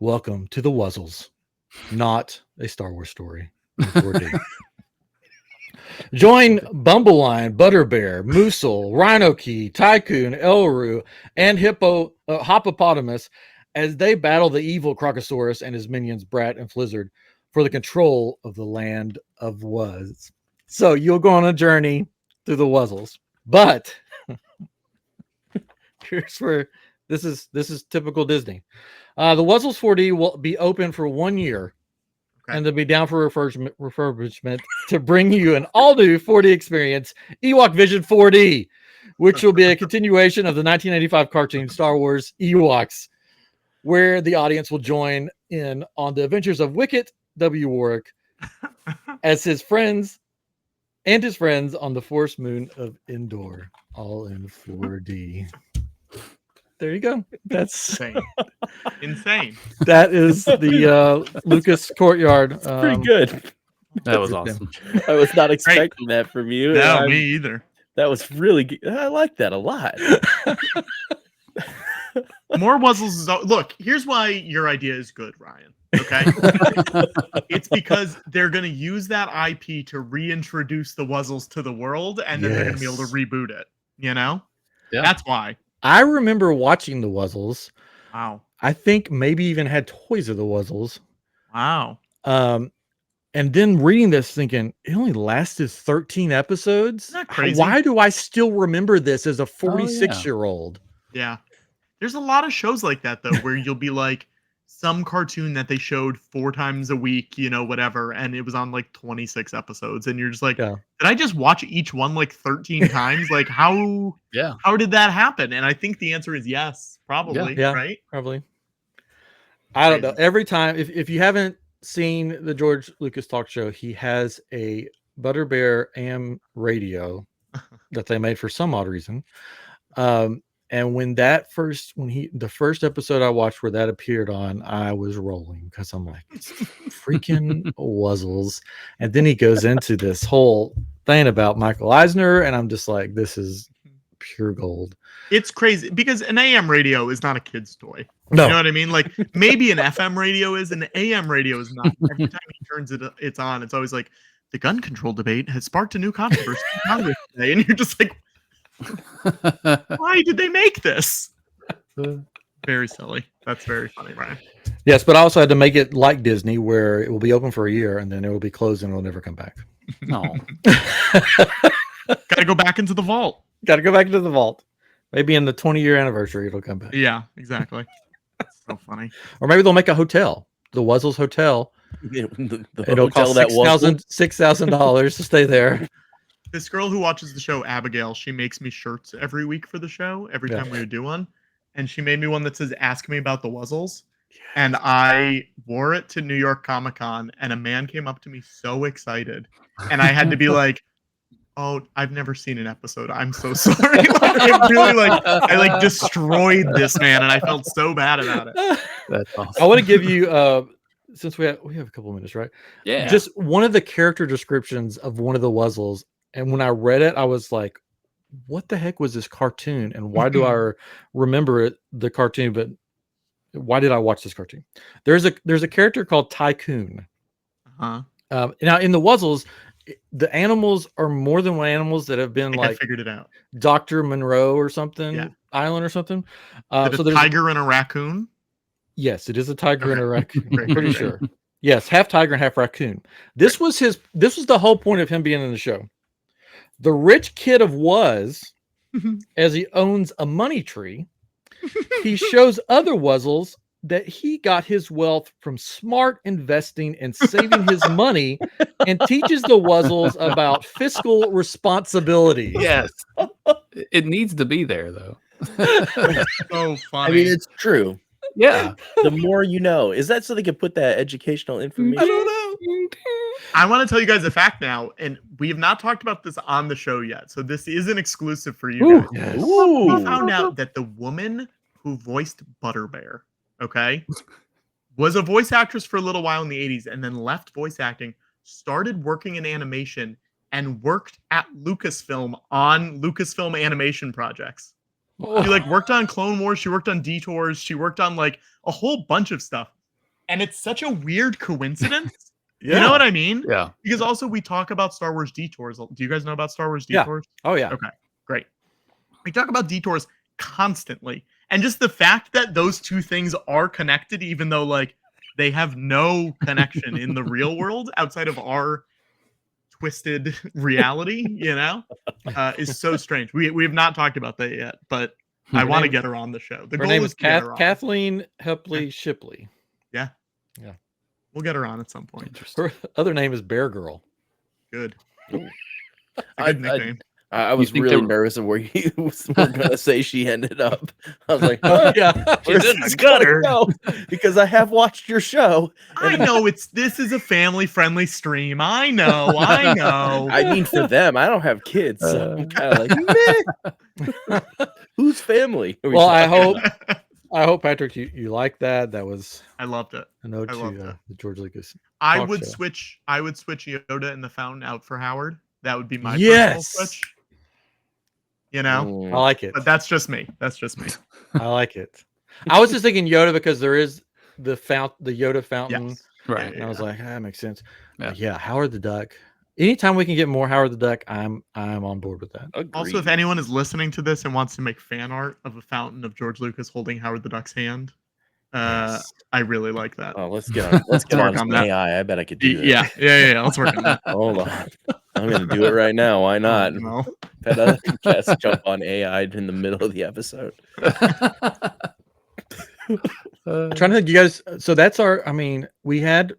Welcome to the Wuzzles, not a Star Wars story in 4D. Join Bumbleline, Butterbear, Moosel, Rhino Key, Tycoon, Elru, and Hippopotamus as they battle the evil Crocosaurus and his minions Brat and Flizzard for the control of the land of Was. So you'll go on a journey through the Wuzzles. But here's where this is typical Disney. The Wuzzles 4D will be open for 1 year. Okay. And they'll be down for refurbishment to bring you an all-new 4D experience, Ewok Vision 4D, which will be a continuation of the 1985 cartoon Star Wars Ewoks, where the audience will join in on the adventures of Wicket W. Warwick as his friends on the Forest Moon of Endor, all in 4D. There you go. That's insane. That is the Lucas Courtyard. It's pretty good. That was awesome. I was not expecting that from you. No, me either. That was really good. I like that a lot. More Wuzzles. Look, here's why your idea is good, Ryan. Okay. It's because they're going to use that IP to reintroduce the Wuzzles to the world, and then they're going to be able to reboot it. Yeah. That's why. I remember watching the Wuzzles. Wow. I think maybe even had toys of the Wuzzles. Wow. And then reading this thinking, it only lasted 13 episodes. Isn't that crazy? Why do I still remember this as a 46-year-old? Yeah. There's a lot of shows like that, though, where you'll be like, some cartoon that they showed 4 times a week, whatever, and it was on like 26 episodes, and you're just like, did I just watch each one like 13 times? Like, how did that happen? And I think the answer is yes, probably, right? Probably. I don't know. Every time, if you haven't seen the George Lucas talk show, he has a Butterbear AM radio that they made for some odd reason. And when the first episode I watched where that appeared on, I was rolling because I'm like, it's freaking Wuzzles. And then he goes into this whole thing about Michael Eisner, and I'm just like, this is pure gold. It's crazy because an AM radio is not a kid's toy. No. You know what I mean? Like maybe an FM radio is, an AM radio is not. Every time he turns it's on, it's always like, the gun control debate has sparked a new controversy in Congress today. And you're just like, why did they make this? Very silly. That's very funny, Ryan. Yes, but I also had to make it like Disney, where it will be open for a year and then it will be closed and it'll never come back. No. Gotta go back into the vault. Maybe in the 20-year anniversary it'll come back. Yeah, exactly. That's so funny. Or maybe they'll make a hotel, the Wuzzles Hotel. It'll cost $6,000 to stay there. This girl who watches the show, Abigail, she makes me shirts every week for the show, every time we would do one. And she made me one that says, ask me about the Wuzzles. Yes. And I wore it to New York Comic Con, and a man came up to me so excited. And I had to be like, oh, I've never seen an episode. I'm so sorry. I destroyed this man, and I felt so bad about it. That's awesome. I want to give you, since we have a couple minutes, right? Yeah. Just one of the character descriptions of one of the Wuzzles. And when I read it, I was like, what the heck was this cartoon? And why do I remember the cartoon, but why did I watch this cartoon? There's a character called Tycoon. Now in the Wuzzles, the animals are more than one animals that have been I figured it out. Dr. Monroe or something island or something. So there's a tiger and a raccoon. Yes, it is a tiger and a raccoon. I'm pretty sure. Yes, half tiger and half raccoon. This was the whole point of him being in the show. The rich kid of Wuz, as he owns a money tree, he shows other Wuzzles that he got his wealth from smart investing and saving his money, and teaches the Wuzzles about fiscal responsibility. Yes. It needs to be there, though. So funny. I mean, it's true. Yeah. The more you know. Is that so they can put that educational information? I don't know. I want to tell you guys a fact now, and we have not talked about this on the show yet, so this is an exclusive for you guys. Yes. We found out that the woman who voiced Butterbear, was a voice actress for a little while in the 80s and then left voice acting, started working in animation, and worked at Lucasfilm on Lucasfilm animation projects. She worked on Clone Wars, she worked on Detours, she worked on a whole bunch of stuff. And it's such a weird coincidence. You know what I mean? Yeah. Because also we talk about Star Wars Detours. Do you guys know about Star Wars Detours? Oh yeah. Okay, great. We talk about Detours constantly. And just the fact that those two things are connected, even though they have no connection in the real world outside of our twisted reality, is so strange. We have not talked about that yet, but I want to get her on the show. The Her goal name is is to get her on. Kathleen Hepley Shipley. Yeah. Yeah. We'll get her on at some point. Her other name is Bear Girl. Good. Good nickname. I was really nervous of where you were going to say she ended up. I was like, she's in the gutter. Because I have watched your show. I know this is a family-friendly stream. I know. I mean, for them, I don't have kids. So I'm kind of meh. Whose family? Well, I hope Patrick, you like that. That was I loved it. A note to the George Lucas. I would switch Yoda and the Fountain out for Howard. That would be my personal switch. I like it. But that's just me. I like it. I was just thinking Yoda because there is the Yoda fountain. Yes. Right. And I was like, that makes sense. Yeah. Howard the Duck. Anytime we can get more Howard the Duck, I'm on board with that. Agreed. Also, if anyone is listening to this and wants to make fan art of a fountain of George Lucas holding Howard the Duck's hand, I really like that. Oh, let's get on some AI. I bet I could do that. Yeah. Let's work on that. Hold on. I'm going to do it right now. Why not? No. Had other guests jump on AI in the middle of the episode. I'm trying to think, you guys. So that's we had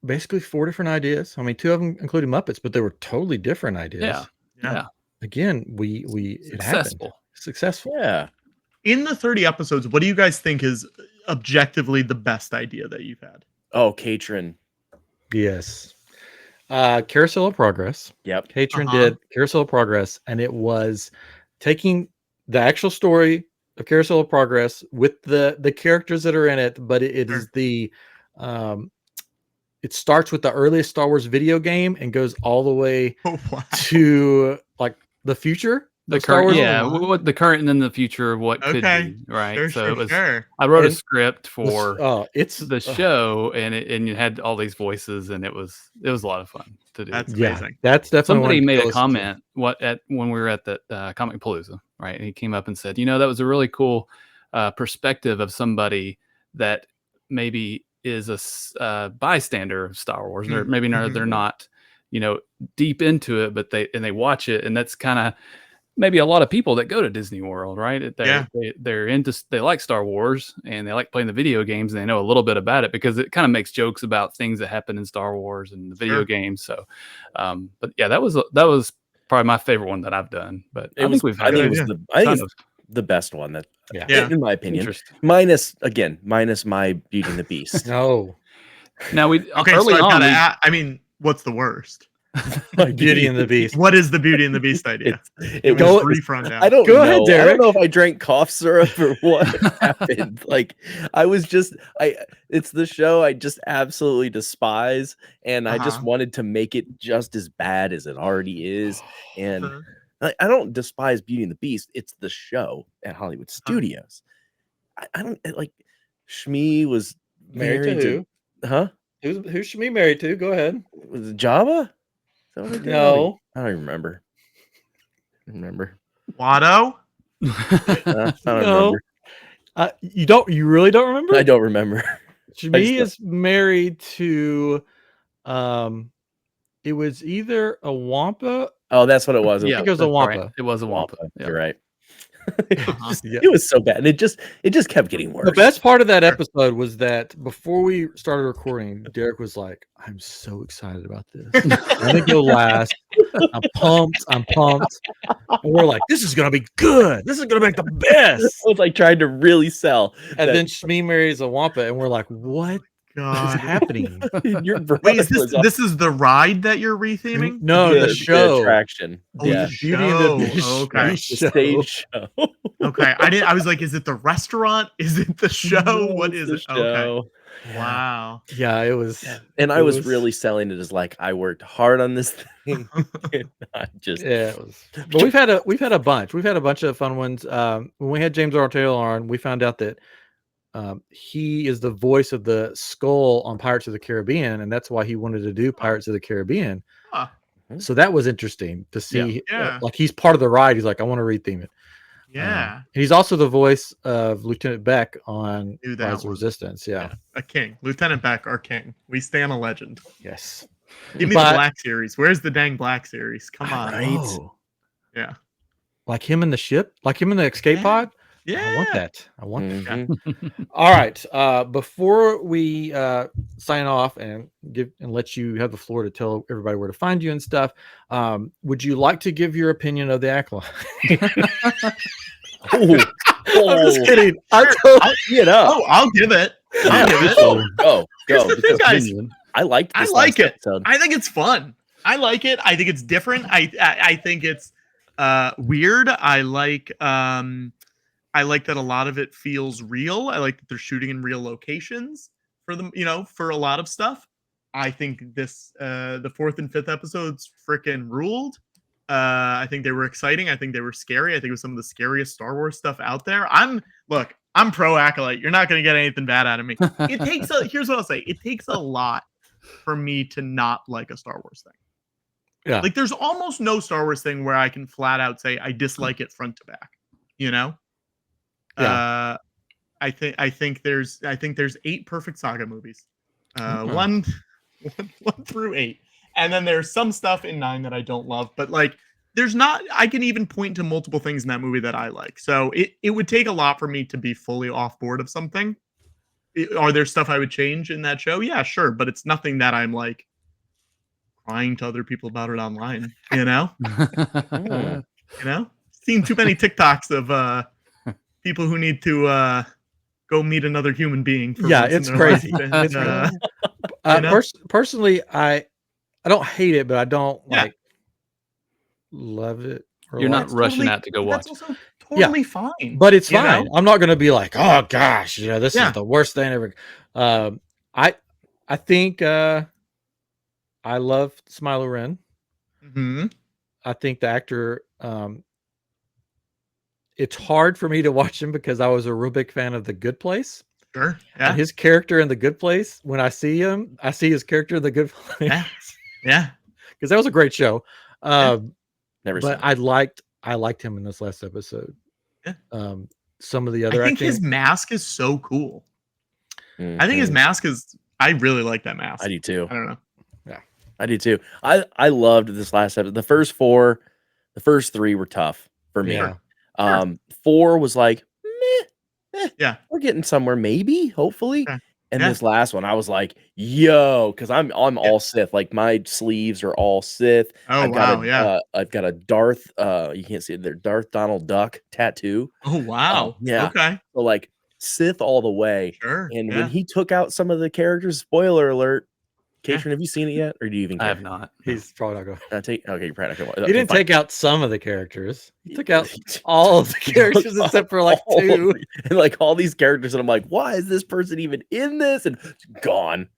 basically 4 different ideas. 2 of them included Muppets, but they were totally different ideas. Yeah. Again, successful. Yeah. In the 30 episodes, what do you guys think is objectively the best idea that you've had? Oh, Katrin. Yes. Carousel of Progress. Yep. Katrin did Carousel of Progress, and it was taking the actual story of Carousel of Progress with the characters that are in it, but it is the it starts with the earliest Star Wars video game and goes all the way to the future. The current, what the current and then the future of what could be, right? I wrote a script for the show, and you had all these voices, and it was a lot of fun to do. That's amazing. That's definitely somebody made a comment when we were at the Comic Palooza, right? And he came up and said, that was a really cool perspective of somebody that maybe is a bystander of Star Wars, or maybe they're not, deep into it, but they watch it, and that's kind of maybe a lot of people that go to Disney World, right? They're into, they like Star Wars and they like playing the video games, and they know a little bit about it because it kind of makes jokes about things that happen in Star Wars and the video games. So, but yeah, that was probably my favorite one that I've done. But I think it's the best one in my opinion. Minus my Beauty and the Beast. No. Now early on. What's the worst? Beauty and the Beast. What is the Beauty and the Beast idea? I don't know. Ahead, Derek. I don't know if I drank cough syrup or what happened. It's the show I just absolutely despise, and I just wanted to make it just as bad as it already is. And I don't despise Beauty and the Beast. It's the show at Hollywood Studios. I don't like. Shmi was Married to who? Huh? Who's Shmi married to? Go ahead. Was it Jabba? Is that what they did? No. I don't even remember. Watto? I don't No. remember. You really don't remember? I don't remember. Shmi is married to it was either a Wampa. Oh, that's what it was. I think it was a Wampa. Right. It was a Wampa. Yeah. You're right. It was so bad. And it just kept getting worse. The best part of that episode was that before we started recording, Derek was like, I'm so excited about this. I'm gonna go last. I'm pumped. And we're like, this is gonna be good. This is gonna make the best. I was like trying to really sell. And then Shmi marries a Wampa, and we're like, what is happening? Wait, this is the ride that you're retheming? No, the show. The attraction. The Beauty and the Beast. Okay. The stage show. Okay. I was like, is it the restaurant? Is it the show? No, what is it? Show. Okay. Wow. Yeah, it was. And I was really selling it as like I worked hard on this thing. It was. But we've had a bunch. We've had a bunch of fun ones. When we had James Earl Taylor on, we found out that he is the voice of the skull on Pirates of the Caribbean, and that's why he wanted to do Pirates of the Caribbean. Huh. So that was interesting to see. Yeah. Like he's part of the ride. He's like, I want to retheme it. Yeah. And he's also the voice of Lieutenant Beck on Rise of Resistance. Yeah. A king. Lieutenant Beck, our king. We stand a legend. Yes. Give me the Black Series. Where's the dang Black Series? Come on. Right. Oh. Yeah. Like him in the ship? Like him in the escape pod? Yeah. I want that. that. All right. Before we sign off and let you have the floor to tell everybody where to find you and stuff, would you like to give your opinion of the Acolyte? I'm just kidding. I'll give it. I'll give it. Go. Guys, I liked this. I like it. Episode. I think it's fun. I like it. I think it's different. I think it's weird. I like that a lot of it feels real. I like that they're shooting in real locations for them, for a lot of stuff. I think this the 4th and 5th episodes freaking ruled. I think they were exciting. I think they were scary. I think it was some of the scariest Star Wars stuff out there. I'm pro Acolyte. You're not going to get anything bad out of me. Here's what I'll say. It takes a lot for me to not like a Star Wars thing. Yeah. Like there's almost no Star Wars thing where I can flat out say I dislike it front to back, Yeah. I think there's 8 perfect saga movies. 1 through 8. And then there's some stuff in 9 that I don't love, but like I can even point to multiple things in that movie that I like. So it would take a lot for me to be fully off board of something. Are there stuff I would change in that show? Yeah, sure. But it's nothing that I'm like crying to other people about it online, Seen too many TikToks of people who need to go meet another human being. It's crazy. Personally, I don't hate it, but I don't love it. You're not rushing out to go watch. That's also totally fine. But it's fine. I'm not going to be like, oh gosh, this is the worst thing ever. I think I love Smilo Ren. Mm-hmm. I think the actor. It's hard for me to watch him because I was a real big fan of The Good Place. Sure. Yeah. And his character in The Good Place, when I see him, I see his character in The Good Place. Yeah. Because that was a great show. Never but I liked him in this last episode. Yeah. Some of the other I think his mask is so cool. Mm-hmm. I think his mask is I really like that mask. I do too. I don't know. Yeah. I do too. I loved this last episode. The first 4, the first 3 were tough for me. Yeah. 4 was like, yeah, we're getting somewhere, maybe, hopefully. Yeah. And this last one, I was like, yo, because I'm all Sith. Like my sleeves are all Sith. Oh, I've got a Darth, you can't see it there, Darth Donald Duck tattoo. Oh, wow. Yeah. Okay. So like Sith all the way. Sure. And when he took out some of the characters, spoiler alert, Katrin, have you seen it yet? Or do you even care? I have not. He's probably not going to. Okay, you're probably not going. He didn't take out some of the characters. He took out all of the characters except for like 2. And like all these characters, and I'm like, why is this person even in this? And gone.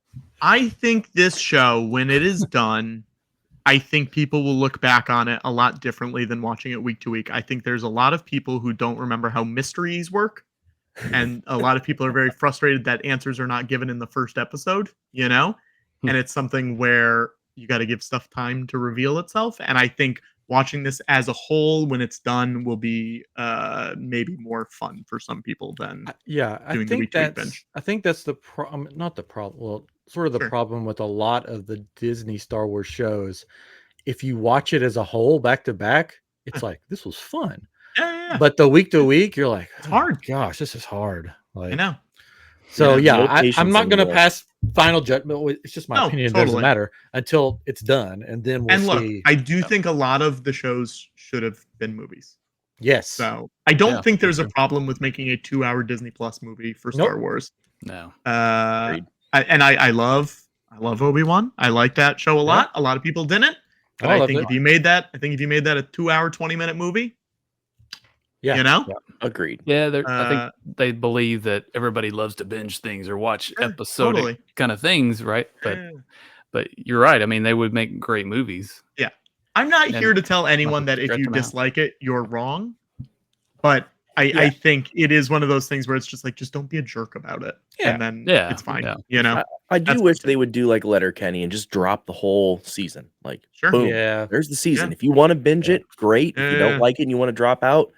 I think this show, when it is done, I think people will look back on it a lot differently than watching it week to week. I think there's a lot of people who don't remember how mysteries work. and a lot of people are very frustrated that answers are not given in the first episode, and it's something where you got to give stuff time to reveal itself. And I think watching this as a whole when it's done will be maybe more fun for some people than doing the week-to-week binge. I think that's the problem, not the problem, well, sort of the problem with a lot of the Disney Star Wars shows. If you watch it as a whole back to back, it's like, this was fun. Yeah. But the week to week, you're like, it's hard. Gosh, this is hard. Like, I know. So I'm not going to pass final judgment. It's just my opinion. Totally. It doesn't matter until it's done, and then we'll see. I do think a lot of the shows should have been movies. Yes. So I don't think there's a problem with making a 2-hour Disney Plus movie for Star Wars. No. I love Obi-Wan. I like that show a lot. A lot of people didn't. But I think if you made that a 2-hour, 20-minute movie, agreed. Yeah, I think they believe that everybody loves to binge things or watch episodic kind of things, right? But you're right. I mean, they would make great movies. Yeah, I'm not here to tell anyone that if you dislike it, you're wrong. But I think it is one of those things where it's just like, just don't be a jerk about it, and then it's fine. I do wish they would do like Letterkenny and just drop the whole season. Like, boom, there's the season. If you want to binge it, great. If you don't like it and you want to drop out,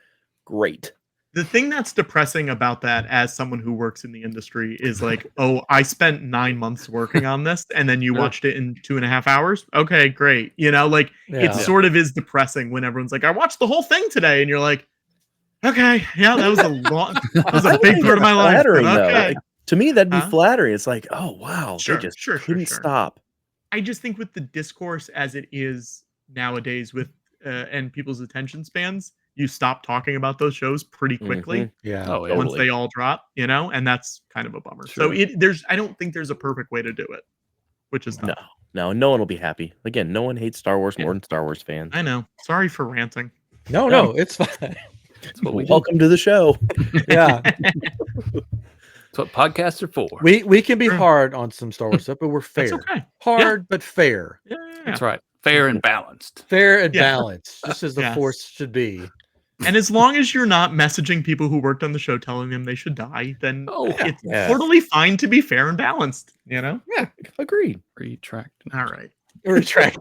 great. The thing that's depressing about that, as someone who works in the industry, is like, oh, I spent 9 months working on this, and then you watched it in 2.5 hours. Okay, great. It sort of is depressing when everyone's like, I watched the whole thing today, and you're like, okay, that was a big part of my life. Okay. Like, to me, that'd be flattering. It's like, oh wow, they just couldn't stop. I just think with the discourse as it is nowadays, with and people's attention spans, you stop talking about those shows pretty quickly. Once they all drop, and that's kind of a bummer. So I don't think there's a perfect way to do it, which is no one will be happy. Again, no one hates Star Wars more than Star Wars fans. I know. Sorry for ranting. No, it's fine. That's what welcome to the show. Yeah. That's what podcasts are for. We can be hard on some Star Wars stuff, but we're fair. That's okay. Hard, but fair. Yeah. That's right. Fair and balanced. Fair and balanced, just as the Force should be. And as long as you're not messaging people who worked on the show telling them they should die, then it's totally fine to be fair and balanced, Yeah, agreed. Retract. All right. Retract.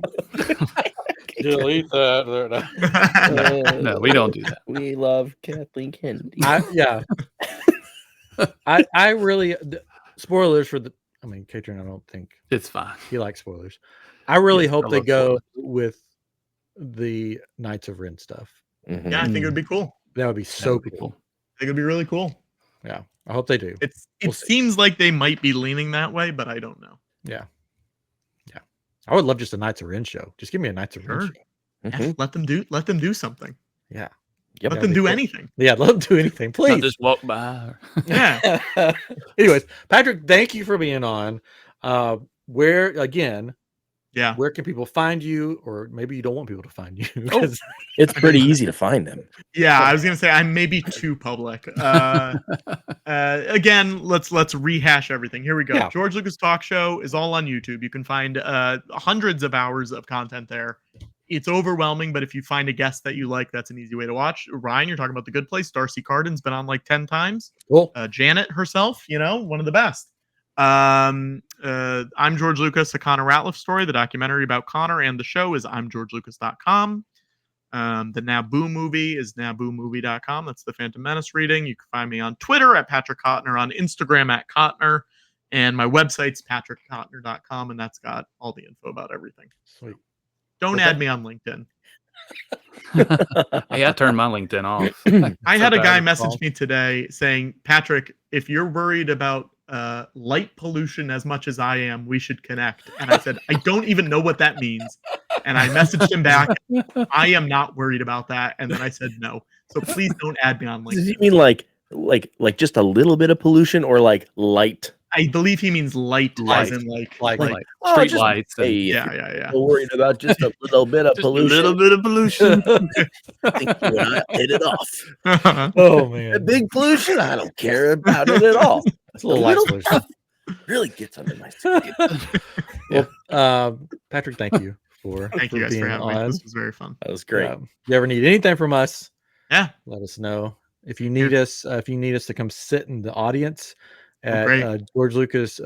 Delete that. No, we don't do that. We love Kathleen Kennedy. I really, spoilers for Katrin, I don't think it's fine. He likes spoilers. I really hope they go with the Knights of Ren stuff. Mm-hmm. Yeah, I think it would be cool. That would be so cool. I think it would be really cool. Yeah, I hope they do. It seems like they might be leaning that way, but I don't know. Yeah. I would love just a Knights of Ren show. Just give me a Knights of Ren show. Mm-hmm. Let them do something. Yeah. Let them do anything. Yeah, let them do anything, please. Not just walk by. Yeah. Anyways, Patrick, thank you for being on. Where can people find you? Or maybe you don't want people to find you. It's pretty easy to find them. Yeah, I was gonna say I'm maybe too public. Again, let's rehash everything. Here we go. Yeah. George Lucas Talk Show is all on YouTube. You can find hundreds of hours of content there. It's overwhelming, but if you find a guest that you like, that's an easy way to watch. Ryan, you're talking about The Good Place. Darcy Carden's been on like 10 times. Cool. Janet herself, one of the best. I'm George Lucas, a Connor Ratliff Story. The documentary about Connor and the show is I'mGeorgeLucas.com. The Naboo movie is NabooMovie.com. That's the Phantom Menace reading. You can find me on Twitter at Patrick Cotnoir, on Instagram at Cotnoir, and my website's PatrickCotnoir.com, and that's got all the info about everything. Sweet. Don't add me on LinkedIn. Hey, I turned my LinkedIn off. I had a guy message me today saying, Patrick, if you're worried about light pollution as much as I am, we should connect. And I said, I don't even know what that means. And I messaged him back, I am not worried about that. And then I said no. So please don't add me on LinkedIn. Does he mean like just a little bit of pollution, or like light? I believe he means light. As in like street lights. Yeah. Worried about just a little bit of pollution. A little bit of pollution. I think you and I hit it off. Oh man, the big pollution. I don't care about it at all. It's a little light pollution. Really gets under my skin. Well, Patrick, thank you thank you guys for having me. This was very fun. That was great. If you ever need anything from us, let us know. If you need us to come sit in the audience at George Lucas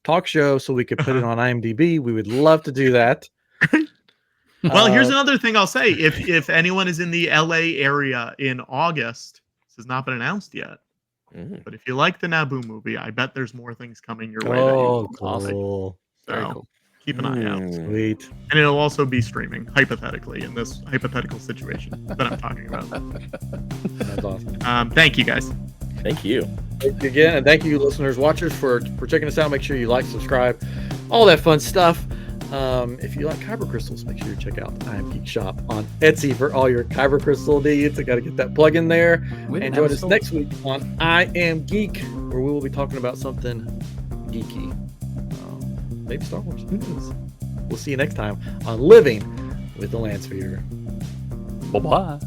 talk show so we could put it on IMDb, we would love to do that. Well, here's another thing I'll say. If anyone is in the LA area in August, this has not been announced yet. But if you like the Naboo movie, I bet there's more things coming your way. Oh, cool. Very cool. Keep an eye out. Sweet. And it'll also be streaming, hypothetically, in this hypothetical situation that I'm talking about. That's awesome. Thank you, guys. Thank you. Thank you again. And thank you, listeners, watchers, for checking us out. Make sure you like, subscribe, all that fun stuff. If you like kyber crystals, make sure you check out I Am Geek Shop on Etsy for all your kyber crystal needs. I got to get that plug in there. And join us next week on I Am Geek, where we will be talking about something geeky. Maybe Star Wars. Who knows? We'll see you next time on Living with the Landspeeder. Bye-bye.